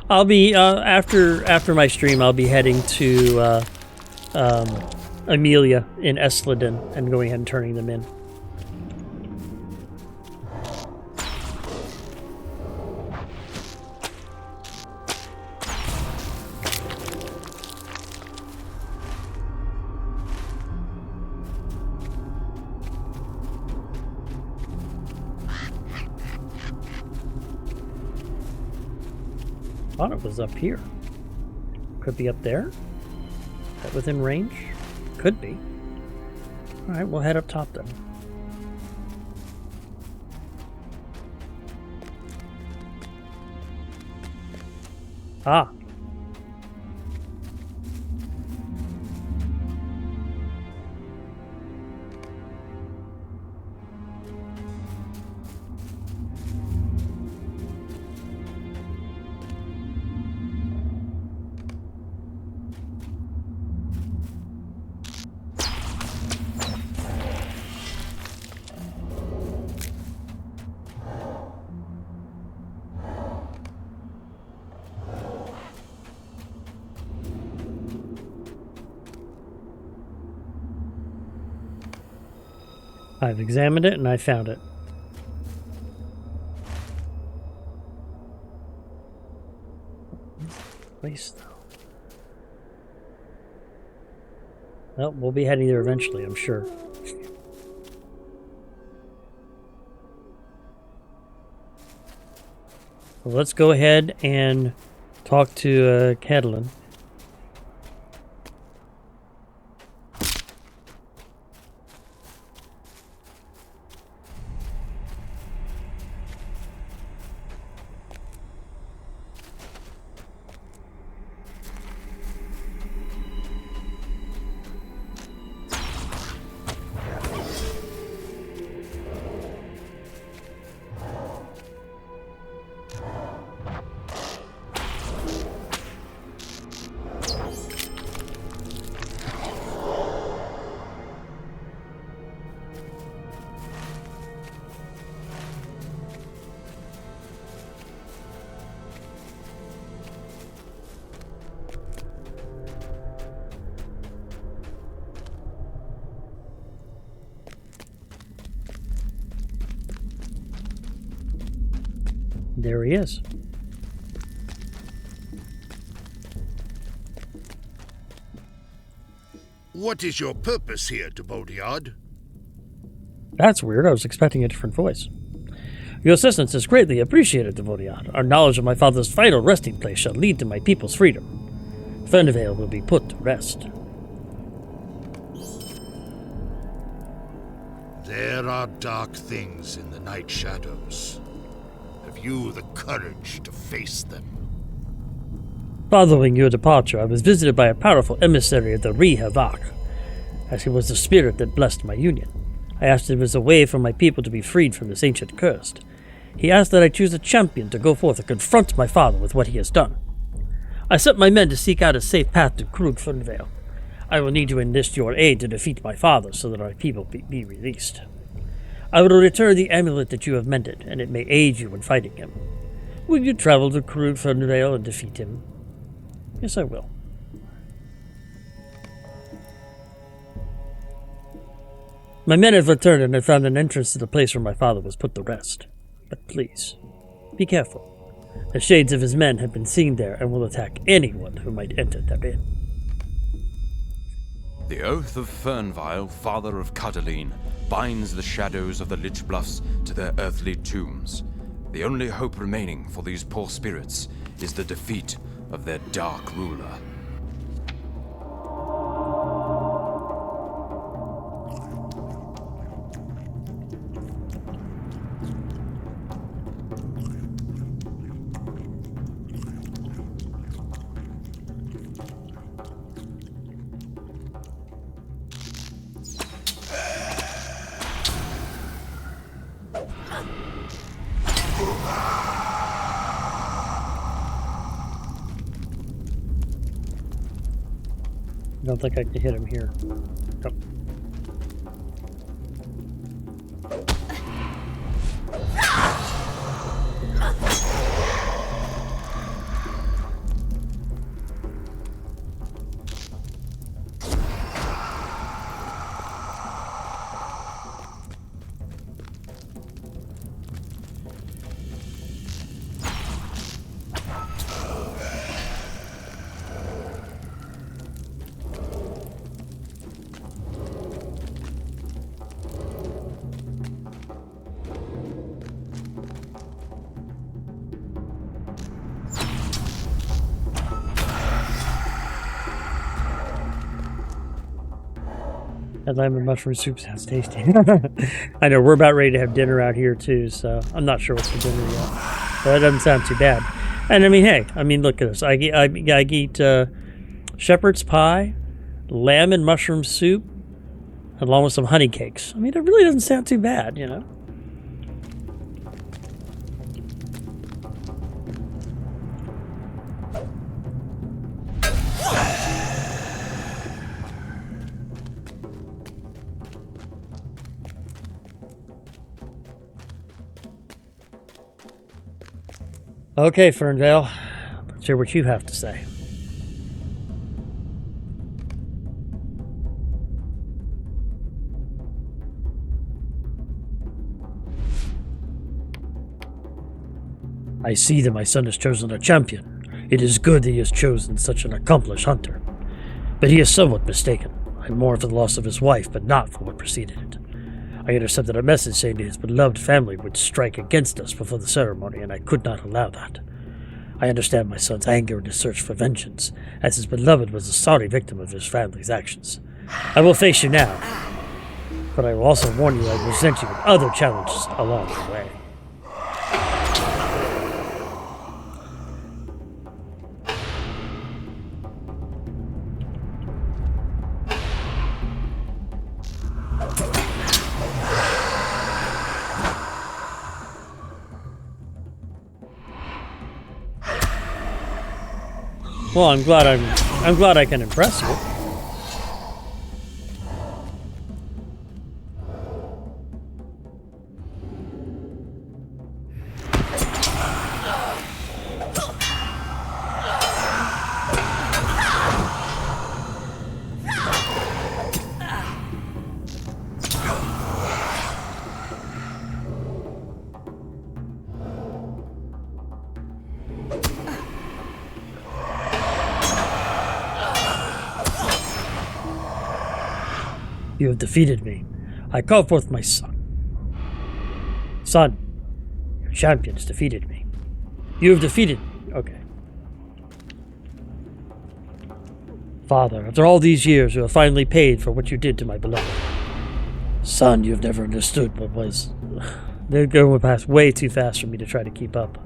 I'll be, after my stream, I'll be heading to Amelia in Essliden and going ahead and turning them in. Thought it was up here. Could be up there. Is that within range? Could be. Alright, we'll head up top then. Ah. I've examined it and I found it. Place though. Well, we'll be heading there eventually, I'm sure. Well, let's go ahead and talk to Catalan. There he is. What is your purpose here, Debodiard? That's weird. I was expecting a different voice. Your assistance is greatly appreciated, Devodiad. Our knowledge of my father's final resting place shall lead to my people's freedom. Fernvale will be put to rest. There are dark things in the night shadows. Have you the courage to face them? Following your departure, I was visited by a powerful emissary of the Re-Havak, as he was the spirit that blessed my union. I asked if there was a way for my people to be freed from this ancient curse. He asked that I choose a champion to go forth and confront my father with what he has done. I sent my men to seek out a safe path to Krug Fernvale. I will need to enlist your aid to defeat my father so that our people be released. I will return the amulet that you have mended, and it may aid you in fighting him. Will you travel to Krug Fernvale and defeat him? Yes, I will. My men have returned and have found an entrance to the place where my father was put to rest. But please, be careful. The shades of his men have been seen there and will attack anyone who might enter therein. The oath of Fernvile, father of Cudaline, binds the shadows of the Lich Bluffs to their earthly tombs. The only hope remaining for these poor spirits is the defeat of their dark ruler. don't think I can hit him here. Nope. That lemon mushroom soup sounds tasty. I know, we're about ready to have dinner out here too, so I'm not sure what's for dinner yet. But that doesn't sound too bad. And I mean, hey, look at this. I eat shepherd's pie, lamb and mushroom soup, along with some honey cakes. I mean, it really doesn't sound too bad, you know? Okay, Ferndale, let's hear what you have to say. I see that my son has chosen a champion. It is good that he has chosen such an accomplished hunter. But he is somewhat mistaken. I mourn for the loss of his wife, but not for what preceded it. I intercepted a message saying that his beloved family would strike against us before the ceremony, and I could not allow that. I understand my son's anger and his search for vengeance, as his beloved was a sorry victim of his family's actions. I will face you now, but I will also warn you I will present you with other challenges along the way. Well, I'm glad I can impress you. You have defeated me. I call forth my son. Son, your champion has defeated me. You have defeated me. Okay. Father, after all these years, you have finally paid for what you did to my beloved. Son, you have never understood what was... They're going past way too fast for me to try to keep up.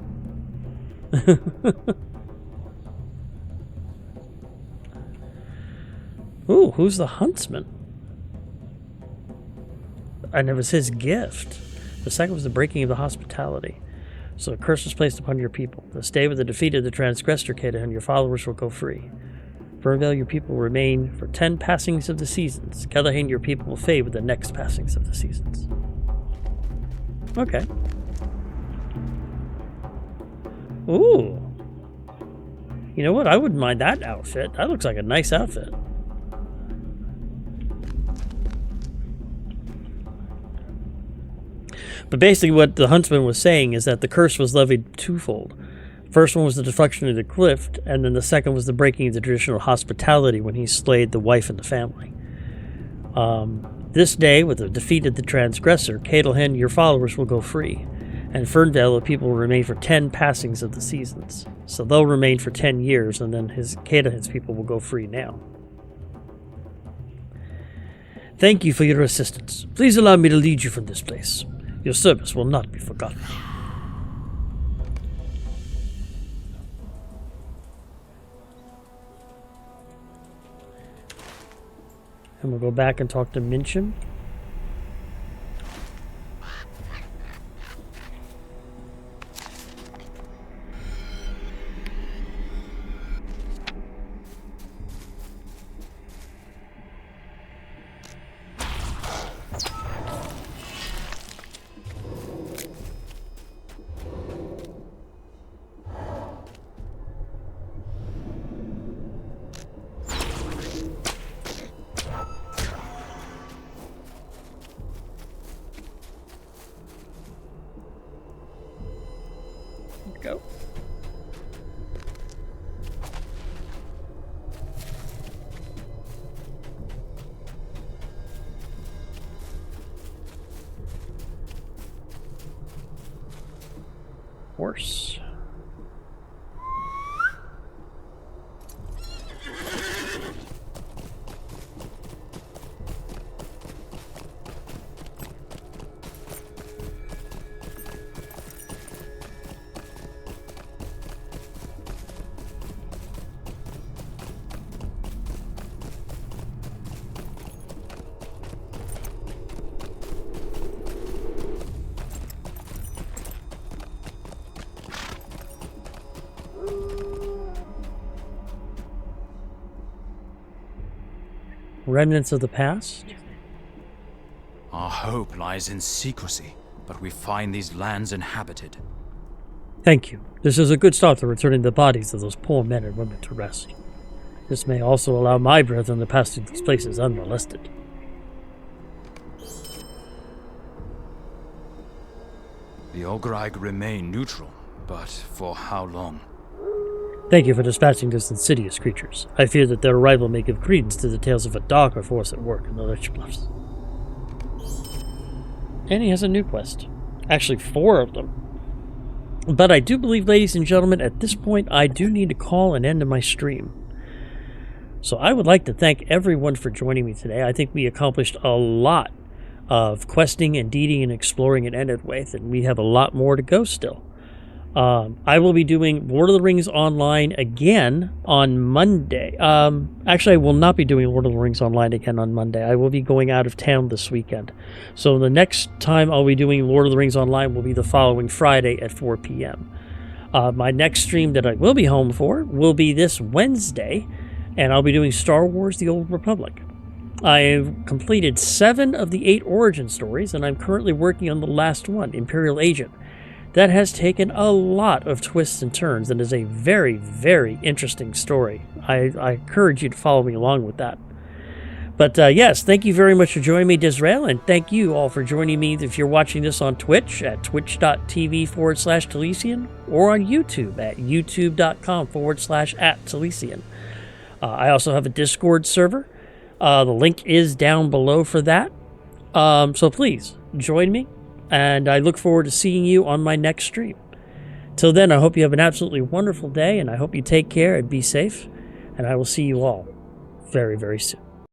Ooh, who's the huntsman? And it was his gift. The second was the breaking of the hospitality. So a curse was placed upon your people. This day with the defeat of the transgressor, Catahan, your followers will go free. Ferndale, your people will remain for 10 passings of the seasons. Catahan, your people will fade with the next passings of the seasons. Okay. Ooh. You know what? I wouldn't mind that outfit. That looks like a nice outfit. But basically what the huntsman was saying is that the curse was levied twofold. First one was the destruction of the cliff, and then the second was the breaking of the traditional hospitality when he slayed the wife and the family. This day, with the defeat of the transgressor, Catahan, your followers will go free, and Ferndale, the people will remain for 10 passings of the seasons. So they'll remain for 10 years, and then Catahan's people will go free now. Thank you for your assistance. Please allow me to lead you from this place. Your service will not be forgotten. And we'll go back and talk to Minchin. go. Horse. Remnants of the past? Our hope lies in secrecy, but we find these lands inhabited. Thank you. This is a good start to returning the bodies of those poor men and women to rest. This may also allow my brethren to pass through these places unmolested. The Ograg remain neutral, but for how long? Thank you for dispatching those insidious creatures. I fear that their arrival may give credence to the tales of a darker force at work in the Lich Bluffs. And he has a new quest. Actually, 4 of them. But I do believe, ladies and gentlemen, at this point, I do need to call an end to my stream. So I would like to thank everyone for joining me today. I think we accomplished a lot of questing and deeding and exploring in Enedwaith, and we have a lot more to go still. I will be doing Lord of the Rings Online again on Monday. Actually, I will not be doing Lord of the Rings Online again on Monday. I will be going out of town this weekend. So the next time I'll be doing Lord of the Rings Online will be the following Friday at 4 p.m. My next stream that I will be home for will be this Wednesday, and I'll be doing Star Wars: The Old Republic. I have completed 7 of the 8 origin stories, and I'm currently working on the last one, Imperial Agent. That has taken a lot of twists and turns and is a very, very interesting story. I encourage you to follow me along with that. But yes, thank you very much for joining me, Disrael, and thank you all for joining me if you're watching this on Twitch at twitch.tv/Talesian or on YouTube at youtube.com/@Talesian. I also have a Discord server. The link is down below for that. So please, join me. And I look forward to seeing you on my next stream. Till then, I hope you have an absolutely wonderful day, and I hope you take care and be safe. And I will see you all very, very soon.